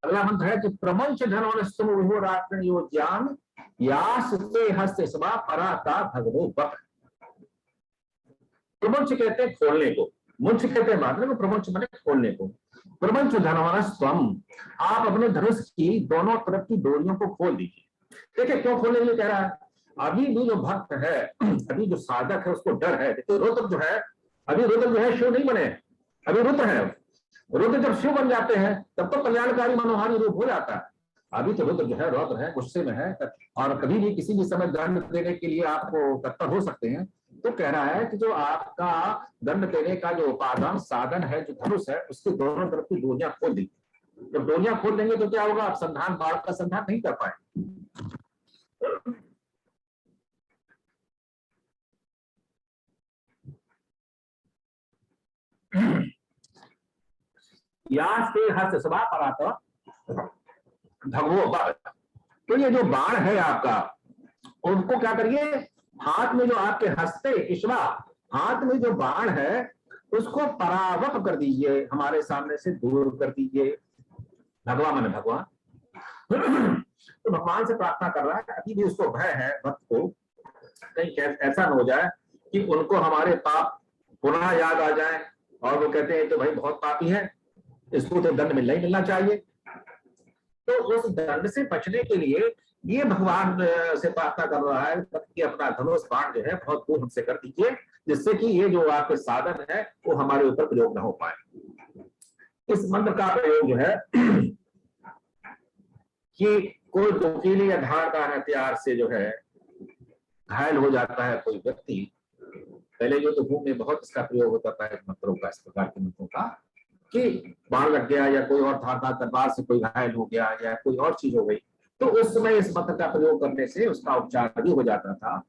अगला मंत्र है कि प्रमंच धनोस्तम विभोरात्मन यो ज्ञान यास्ते हस्ते सभा पराता भगवो बक। प्रमंच कहते हैं खोलने को, मुंच कहते हैं बांधने को, प्रमंच माने खोलने को। प्रमंच धनवनस्तम, आप अपने धनुष की दोनों तरफ की डोरियों को खोल दीजिए। देखिए क्यों खोलने के लिए कह रहा है, अभी भी जो भक्त है, अभी जो साधक है उसको डर है। देखिए रुद्र जो है, अभी रुद्र जो है शिव नहीं बने, अभी रुद्र है। रुद्र जब शिव बन जाते हैं तब तो कल्याणकारी मनोहारी रूप हो जाता है। अभी तो रुद्र जो है रौद्र है, गुस्से में है, और कभी भी किसी भी समय दंड देने के लिए आपको तत्पर हो सकते हैं। तो कह रहा है कि जो आपका दंड देने का जो उपादान साधन है, जो धनुष है, उसके दोनों तरफ की डोरियां खोल दी। जब डोरियां खोल देंगे तो क्या होगा, आप संधान बाढ़ का संधान नहीं कर पाएंगे। भगवो बाण, तो ये जो बाण है आपका, उनको क्या करिए, हाथ में जो आपके हस्ते इश्वा, हाथ में जो बाण है उसको परावप कर दीजिए, हमारे सामने से दूर कर दीजिए। भगवान माने भगवान, तो भगवान से प्रार्थना कर रहा है। अभी भी उसको भय है भक्त को, कहीं ऐसा न हो जाए कि उनको हमारे पाप पुनः याद आ जाए और वो कहते हैं तो भाई बहुत पापी है, इसको तो दंड मिलना ही मिलना चाहिए। तो उस दंड से बचने के लिए ये भगवान से प्रार्थना कर रहा है कि अपना धनुष बाण जो है बहुत दूर हमसे कर दीजिए, जिससे कि ये जो आपके साधन है वो हमारे ऊपर प्रयोग न हो पाए। इस मंत्र का प्रयोग जो है कि कोई नुकीली या धारदार हथियार से जो है घायल हो जाता है कोई व्यक्ति, पहले जो तो भूमि में बहुत इसका प्रयोग होता था मंत्रों का, इस प्रकार के मंत्रों का, कि बाण लग गया या कोई और धारदार तलवार से कोई घायल हो गया या कोई और चीज हो गई, तो उस समय इस मंत्र का प्रयोग करने से उसका उपचार भी हो जाता था।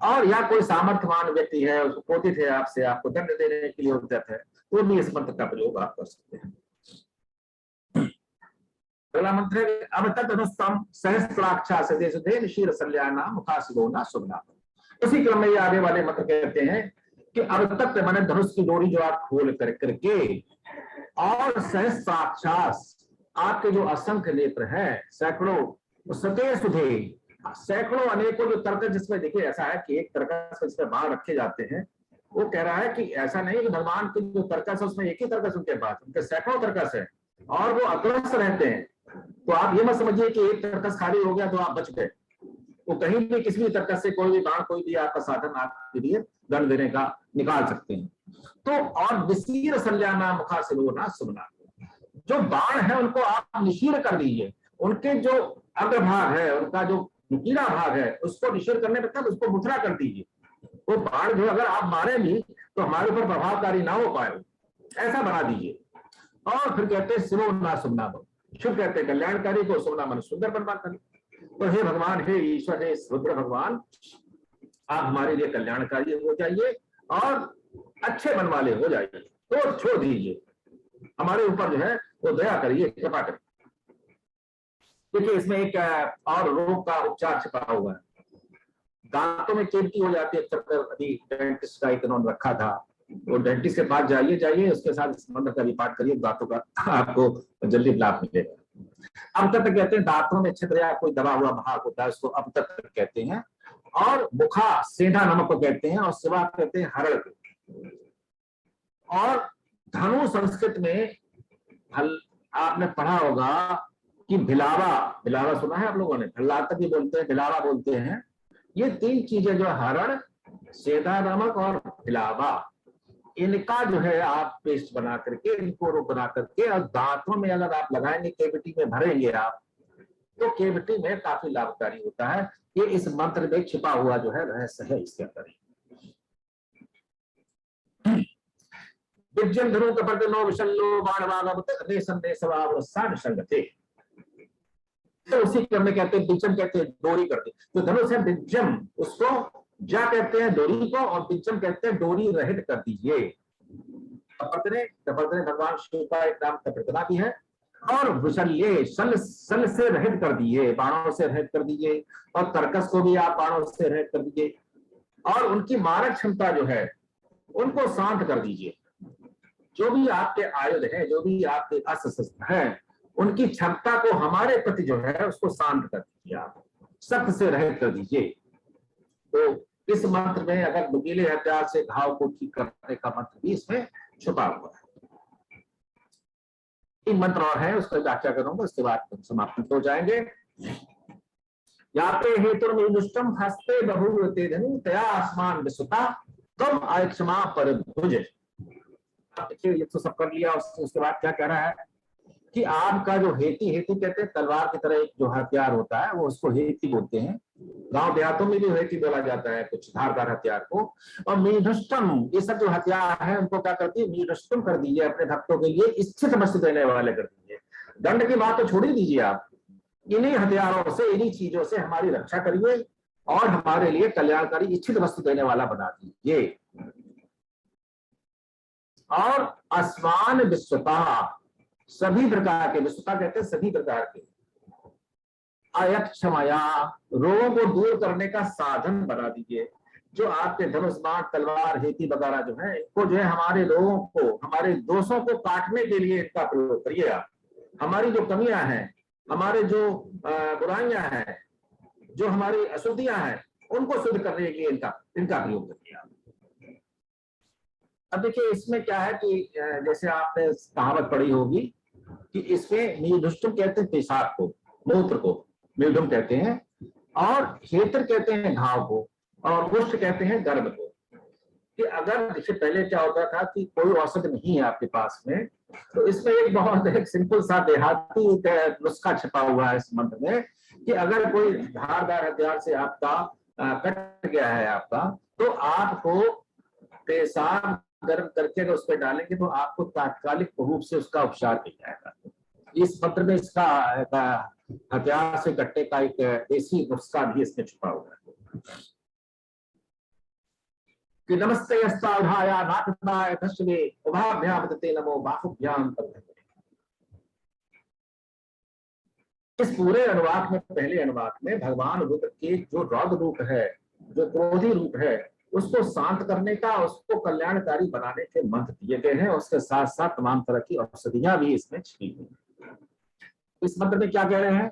और या कोई सामर्थ्यवान व्यक्ति है, उसको क्रोधित है आपसे, आपको दंड देने के लिए उद्यत है, तो भी इस मंत्र का प्रयोग आप कर सकते हैं। अगला मंत्र है अब तक अनुस्तम सहस्त्राक्षा सदे सुधे शीर सल्याना मुखासिबोना शुभना। उसी क्रम में ये आगे वाले मंत्र कहते हैं कि अब तक मैंने धनुष की डोरी जो आप खोल करके और सहस्त्राक्षास आपके जो असंख्य नेत्र हैं, सैकड़ों सते सुधे, सैकड़ों अनेकों जो तर्कस जिसमें देखिए ऐसा है कि एक तर्कस जिसमें बाण रखे जाते हैं, वो कह रहा है कि ऐसा नहीं कि भगवान के जो तर्कस है उसमें एक ही तर्कस उनके पास, उनके सैकड़ों तर्कस है और वो अग्रस्त रहते हैं। तो आप ये मत समझिए कि एक तर्कस खाली हो गया तो आप बच गए, वो कहीं भी किसी भी तर्कस से कोई भी बाण, कोई भी आपका साधन आपके लिए दंड देने का निकाल सकते हैं। तो और विशीर संज्ञाना मुखासिबोना शुभना, जो बाण है उनको आप निशीर कर दीजिए, उनके जो अग्रभाग है, उनका जो नुकीला भाग है उसको निशीर करने मतलब उसको मुथरा कर दीजिए। वो बाण जो अगर आप मारे भी तो हमारे ऊपर प्रभावकारी ना हो पाए, ऐसा बना दीजिए। और फिर कहते हैं शिवो ना शुभना, शुभ कहते हैं कल्याणकारी को, शुभना मन सुंदर बनवा करें। तो हे भगवान, हे ईश्वर, हे रुद्र भगवान, आप हमारे लिए कल्याणकारी हो जाइए और अच्छे मन वाले हो जाइए, तो छोड़ दीजिए, हमारे ऊपर जो है वो दया करिए, कृपा करिए। देखिए इसमें एक और रोग का उपचार छिपा हुआ है। दांतों में कैविटी हो जाती है, अभी डेंटिस्ट का एक इन्होंने रखा था, वो डेंटिस्ट के पास जाइए, उसके साथ इस मंत्र का भी पाठ करिए, दांतों का आपको जल्दी लाभ मिलेगा। अब तक कहते हैं दांतों में छिद्र या कोई दबा हुआ भाग होता है, उसको अब तक कहते हैं। और मुखा सेंधा नमक को कहते हैं, और सिवा कहते हैं हरड़ को। और धनु संस्कृत में आपने पढ़ा होगा कि भिलावा सुना है आप लोगों ने, भल्लातक भी बोलते हैं, भिलावा बोलते हैं। ये तीन चीजें जो हरड़, सेंधा नमक और भिलावा, इनका जो है आप पेस्ट बना करके, इनको रोप बना करके और दांतों में अगर आप लगाएंगे, केविटी में भरेंगे आप, तो केविटी में काफी लाभकारी होता है। ये इस मंत्र में छिपा हुआ जो है रहस्य है इसके अंदर। विजयम धनु कपर्दनो विशल्लो बाणवागमत रेशम देशवावरसान संगते। तो उसी क्रम में कहते हैं बिजम, कहते हैं डोरी करते। तो धनुष है बिजम, उसको जा कहते हैं डोरी को, और बिजम कहते हैं डोरी रहित कर दीजिए। कपर्दने भगवान शिव का एक नाम कपर्दना भी है। और विशल्य, सल से रहित कर दिए, बाणों से रहित कर दीजिए, और तर्कस को भी आप बाणों से रहित कर दीजिए, और उनकी मारक क्षमता जो है उनको शांत कर दीजिए। जो भी आपके आयुध है, जो भी आपके अस्त्र शस्त्र है, उनकी क्षमता को हमारे प्रति जो है उसको शांत कर दीजिए, आप सख्त से रहित कर दीजिए। तो इस मंत्र में अगर नुकीले हथियार से घाव को ठीक करने का मंत्र भी इसमें छुपा हुआ है। एक मंत्र और है, उसका व्याख्या करूंगा, उसके बाद समाप्त हो जाएंगे। यहाँ पे हेतुर्मिदुष्टम हस्ते बभूवते धनु तया आसमान विसुता तम आयक्षमा पर भुज। देखिए ये तो सब कर लिया, उसके बाद क्या कह रहा है कि आपका जो हेती कहते हैं तलवार की तरह एक जो हथियार होता है, वो उसको हेती बोलते हैं। गांव देहातों में भी हेती बोला जाता है कुछ धारदार हथियार को। और मीढुष्टम, ये सब जो हथियार है उनको क्या करती है, मीढुष्टम कर दीजिए, अपने भक्तों के लिए इच्छित वस्तु देने वाले कर दीजिए। दंड की बात तो छोड़ ही दीजिए, आप इन्हीं हथियारों से, इन्हीं चीजों से हमारी रक्षा करिए और हमारे लिए कल्याणकारी इच्छित वस्तु देने वाला बना दीजिए। और आसमान विश्वता, सभी प्रकार के, विश्वता कहते हैं सभी प्रकार के, अयक्षमया, रोगों को दूर करने का साधन बना दीजिए। जो आपके धनुष बाण तलवार हेती वगैरह जो है, इनको जो है हमारे रोगों को, हमारे दोषों को काटने के लिए इनका प्रयोग करिए आप। हमारी जो कमियां हैं, हमारे जो बुराइयां हैं, जो हमारी अशुद्धियां हैं, उनको शुद्ध करने के लिए इनका प्रयोग करिए आप। अब देखिए इसमें क्या है कि जैसे आपने कहावत पढ़ी होगी कि इसमें मीढुष्टम कहते हैं पेशाब को, मूत्र को मीढुम कहते हैं, और हेतर कहते हैं घाव को, और उष्ट कहते हैं गर्भ को। कि अगर देखिए पहले क्या होता था कि कोई औषध नहीं है आपके पास में, तो इसमें एक बहुत एक सिंपल सा देहाती एक नुस्खा छिपा हुआ है इस मंत्र में, कि अगर कोई धारदार हथियार से आपका कट गया है आपका, तो आपको पेशाब गर्म करके अगर उस पर डालेंगे तो आपको तात्कालिक रूप से उसका उपचार मिल जाएगा। इस मंत्र में इसका हथियार से कटने का एक देसी नुस्खा भी इसमें छुपा हुआ है। कि नमस्ते अस्ताधाय नाथनाय तस्वे उभाभ्याम तते नमो बाहुभ्याम तद्धे। इस पूरे अनुवाद में, पहले अनुवाद में भगवान रुद्र के जो रौद्र रूप है, जो क्रोधी रूप है, उसको शांत करने का, उसको कल्याणकारी बनाने के मंत्र दिए गए हैं। उसके साथ साथ तमाम तरह की औषधियां भी इसमें छिपी हुई हैं। इस मंत्र में क्या कह रहे हैं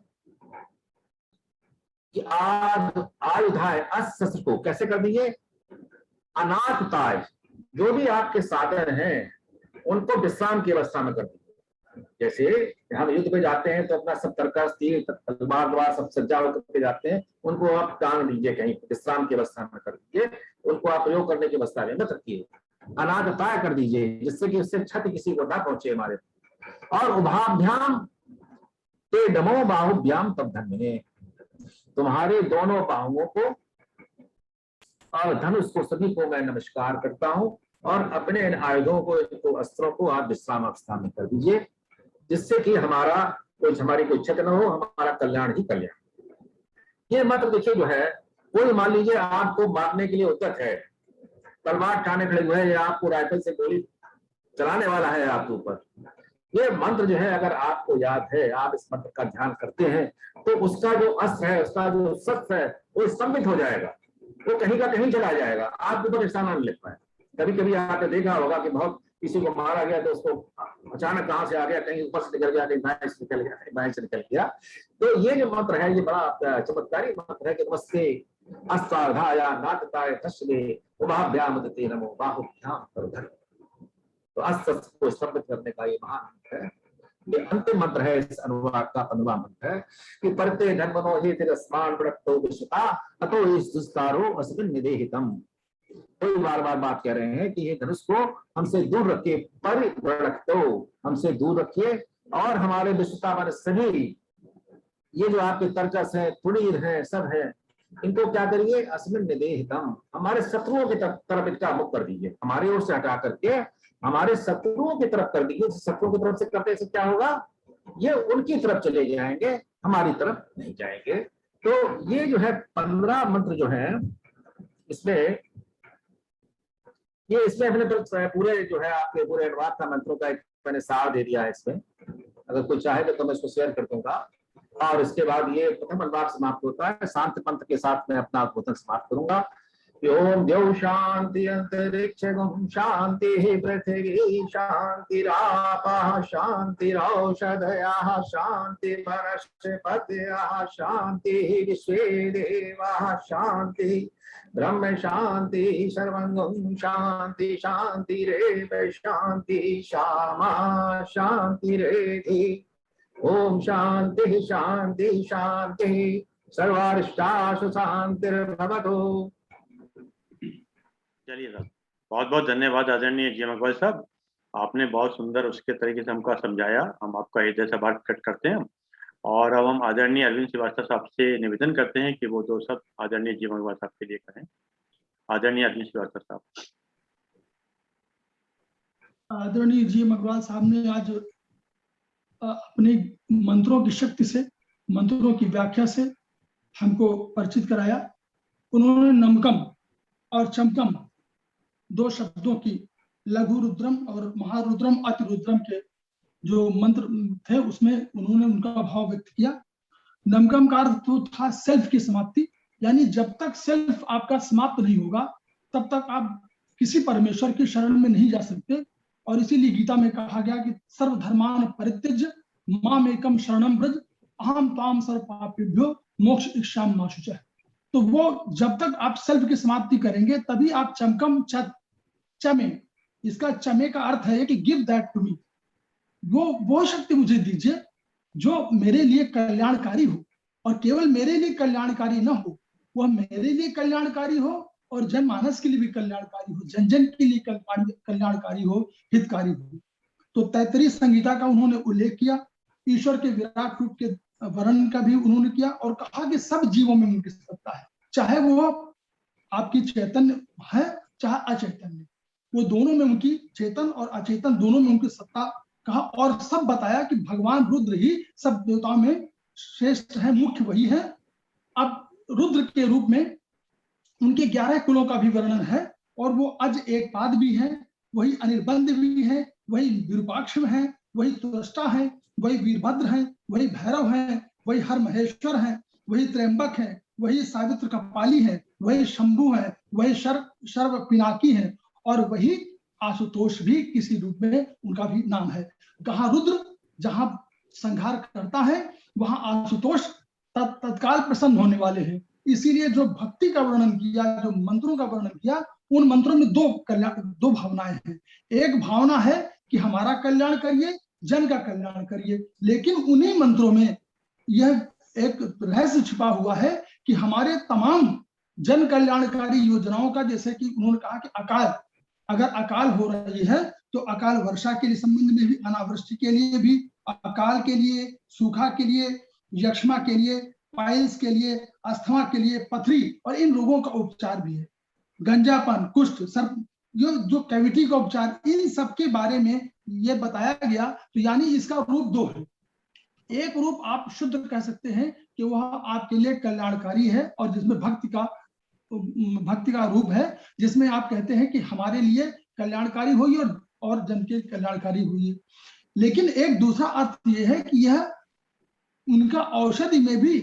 कि आयुधाय अस्त्र को कैसे कर दिए, अनाथताय, जो भी आपके साधन हैं उनको विश्राम की अवस्था में कर दीजिए। जैसे हम युद्ध में जाते हैं तो अपना सब तरकस तीर तलवार सब सज्जा होकर जाते हैं, उनको आप टांग दीजिए, कहीं विश्राम की अवस्था में कर दीजिए, उनको आप प्रयोग करने की अवस्था में मत रखिए। अनाथताय कर दीजिए, जिससे कि उससे क्षति किसी को ना पहुंचे हमारे। और उभाभ्याम ते नमो बाहुभ्याम तब धन्य, तुम्हारे दोनों बाहुओं को और धनुष को सभी को मैं नमस्कार करता हूं, और अपने इन आयुधों को, इनको अस्त्रों को आप विश्राम अवस्था में कर दीजिए, जिससे कि हमारी कोई क्षति न हो, हमारा कल्याण ही कल्याण। ये मंत्र देखिए जो है, कोई मान लीजिए आपको मारने के लिए उद्यत है, तलवार उठाने खड़े हुए हैं, या आपको राइफल से गोली चलाने वाला है आपके ऊपर, ये मंत्र जो है अगर आपको याद है, आप इस मंत्र का ध्यान करते हैं, तो उसका जो अस्त्र है, उसका जो शस्त्र है, वो स्तंभित हो जाएगा, वो कहीं का कहीं चला जाएगा, आपके ऊपर निशाना नहीं लग पाए। कभी कभी आपने देखा होगा कि बहुत किसी को मारा गया तो उसको अचानक कहां से आ गया, कहीं ऊपर से निकल गया, कहीं बाएं से निकल गया, कहीं बाएं से निकल गया। तो ये जो मंत्र है, ये बड़ा चमत्कारी मंत्र है कि नमस्ते अस्ताधाय नाथताय तस्वे उभाभ्याम तते नमो बाहुभ्याम तद्धे। तो अस्त्र को स्तंभित करने का ये महान मंत्र है। ये अंतिम मंत्र है इस अनुवाद का, 15वां मंत्र है कि परते धन्वनो हेतिरस्मान् प्रक्तो विश्वता अतो इस दुस्तारो अस्मिन् निदेहितम्। कोई बार बार बात कह रहे हैं कि ये धनुष को हमसे दूर रखिए, परिव्रक्तो, हमसे दूर रखिए, और हमारे विश्वता वाले सभी ये जो आपके तर्कस है, तुड़ीर है, सब है, इनको क्या करिए, अस्मिन् निदेहितम्, हमारे शत्रुओं की तरफ इनका मुख कर दीजिए, हमारी ओर से हटा करके हमारे शत्रुओं की तरफ कर दीजिए। शत्रुओं की तरफ से करने से क्या होगा, ये उनकी तरफ चले जाएंगे, हमारी तरफ नहीं जाएंगे। तो ये जो है 15 मंत्र जो है, इसमें हमने तो पूरे जो है आपके पूरे अनुवाद का मंत्रों का एक मैंने सार दे दिया है इसमें। अगर कोई चाहे तो मैं इसको शेयर कर दूंगा। और इसके बाद ये प्रथम अनुवाद समाप्त होता है, शांति मंत्र के साथ मैं अपना उद्बोधन समाप्त करूंगा। ओम द्यौ शांति अंतरिक्षं शांति पृथिवी शांतिरापः शांतिरौषधयः शांति वनस्पतयः शांति विश्वे देवाः शांति ब्रह्म शांति सर्वं शांति शांतिरेव शांति श्यामा शांतिरेधि। ओम शांति शांति शांति सर्वारिष्टासु शांतिर्भवतु। चलिए साहब, बहुत बहुत धन्यवाद आदरणीय जी एम अग्रवाल साहब, आपने बहुत सुंदर उसके तरीके से हमको समझाया। हम आपका हृदय से आभार प्रकट करते हैं। और अब हम आदरणीय अरविंद श्रीवास्तव साहब से निवेदन करते हैं कि वो 2 शब्द आदरणीय जी एम अग्रवाल साहब के लिए करें। आदरणीय अरविंद श्रीवास्तव साहब। आदरणीय जी एम अग्रवाल साहब ने आज अपने मंत्रों की शक्ति से, मंत्रों की व्याख्या से हमको परिचित कराया। उन्होंने नमकम और चमकम 2 शब्दों की, लघु रुद्रम और महारुद्रम अतिरुद्रम के जो मंत्र थे उसमें उन्होंने उनका भाव व्यक्त किया। नमकम का अर्थ तो था सेल्फ की समाप्ति, यानी जब तक सेल्फ आपका समाप्त नहीं होगा तब तक आप किसी परमेश्वर की शरण में नहीं जा सकते। और इसीलिए गीता में कहा गया कि सर्वधर्मान परित्यज्य मामेकम शरणम व्रज अहम त्वाम सर्व पापेभ्यो मोक्ष इच्छामि मा शुचः। तो वो जब तक आप सेल्फ की समाप्ति करेंगे तभी आप चमकम चमे, इसका चमे का अर्थ है कि गिव दैट टू मी, वो शक्ति मुझे दीजिए जो मेरे लिए कल्याणकारी हो। और केवल मेरे लिए कल्याणकारी न हो, वह मेरे लिए कल्याणकारी हो और जनमानस के लिए भी कल्याणकारी हो, जन जन के लिए कल्याणकारी हो, हितकारी हो। तो 33 संहिता का उन्होंने उल्लेख किया, ईश्वर के विराट रूप के वर्णन का भी उन्होंने किया और कहा कि सब जीवों में उनकी सत्ता है, चाहे वो आपकी चैतन्य है चाहे अचैतन्य, वो दोनों में उनकी, चेतन और अचेतन दोनों में उनकी सत्ता कहा। और सब बताया कि भगवान रुद्र ही सब देवताओं में श्रेष्ठ है, मुख्य वही है। अब रुद्र के रूप में उनके 11 कुलों का भी वर्णन है और वो अज एक पाद भी है, वही अनिर्बंध भी है, वही विरूपाक्ष है, वही तुष्टा है, वही वीरभद्र है, वही भैरव है, वही हर महेश्वर है, वही त्र्यंबक है, वही सावित्र कपाली है, वही शंभु है, वही सर्व पिनाकी है और वही आशुतोष भी किसी रूप में उनका भी नाम है। कहा रुद्र जहां संहार करता है वहां आशुतोष तत्काल प्रसन्न होने वाले हैं। इसीलिए जो भक्ति का वर्णन किया, जो मंत्रों का वर्णन किया, उन मंत्रों में दो भावनाएं हैं। एक भावना है कि हमारा कल्याण करिए, जन का कल्याण करिए, लेकिन उन्हीं मंत्रों में यह एक रहस्य छिपा हुआ है कि हमारे तमाम जन कल्याणकारी योजनाओं का, जैसे कि उन्होंने कहा कि अकाल, अगर अकाल हो रही है तो अकाल वर्षा के लिए संबंध में भी, अनावृष्टि के लिए भी, अकाल के लिए, सूखा के लिए, यक्ष्मा के लिए, पाइल्स के लिए, अस्थमा के लिए, पथरी और इन रोगों का उपचार भी है, गंजापन, कुष्ठ, सर्प, जो कैविटी का उपचार, इन सब के बारे में ये बताया गया। तो यानी इसका रूप दो है। एक रूप आप शुद्ध कह सकते हैं कि वह आपके लिए कल्याणकारी है और जिसमें भक्ति का रूप है, जिसमें आप कहते हैं कि हमारे लिए कल्याणकारी हुई और जन के कल्याणकारी हुई। लेकिन एक दूसरा अर्थ यह है कि यह उनका औषधि में भी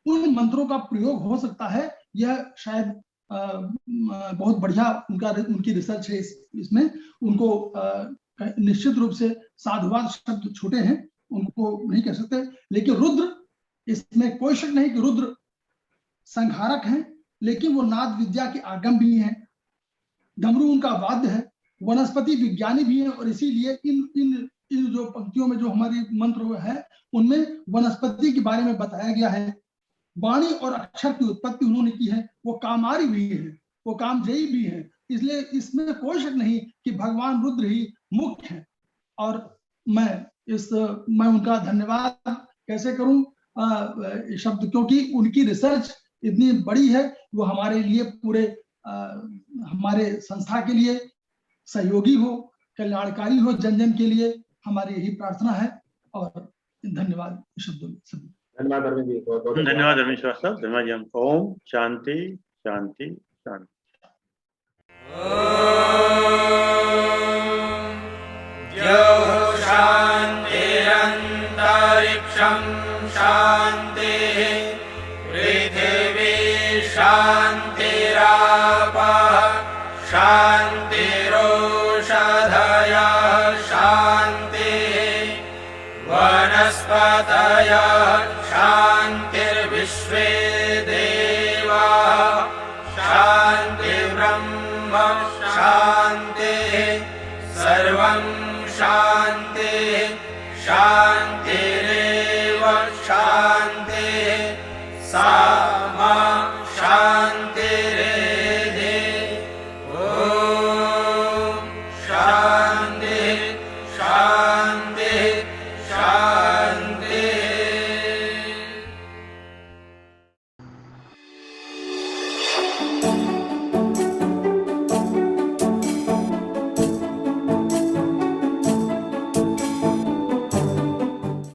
उन मंत्रों का प्रयोग हो सकता है। यह शायद बहुत बढ़िया उनकी रिसर्च है इसमें। उनको निश्चित रूप से साधुवाद शब्द छोटे हैं, उनको नहीं कह सकते, लेकिन रुद्र, इसमें कोई शक नहीं कि रुद्र संहारक हैं, लेकिन वो नाद विद्या के आगम भी हैं, डमरू उनका वाद्य है, वनस्पति विज्ञानी भी है। और इसीलिए इन जो पंक्तियों में जो हमारी मंत्र है उनमें वनस्पति के बारे में बताया गया है। वाणी और अक्षर की उत्पत्ति उन्होंने की है, वो कामारी भी है, वो कामजयी भी है। इसलिए इसमें कोई शक नहीं कि भगवान रुद्र ही मुख्य है। और मैं उनका धन्यवाद कैसे करूं शब्द, क्योंकि उनकी रिसर्च इतनी बड़ी है, वो हमारे लिए पूरे हमारे संस्था के लिए सहयोगी हो, कल्याणकारी हो, जन जन के लिए हमारी यही प्रार्थना है। और धन्यवाद शब्दों में सभी। धन्यवाद अरविंद जी, धन्यवाद अरविंद श्रीवास्तव, धन्यवाद जी। हम ओम शांति शांति शांति। शान्तिरन्तरिक्षं शान्तिः, पृथिवी शान्तिरापः शान्तिरोषधयः शान्तिः, वनस्पतयः शान्तिर्विश्वे देवाः शान्तिर्ब्रह्म शान्तिः, सर्वं शान्तिः शान्तिः।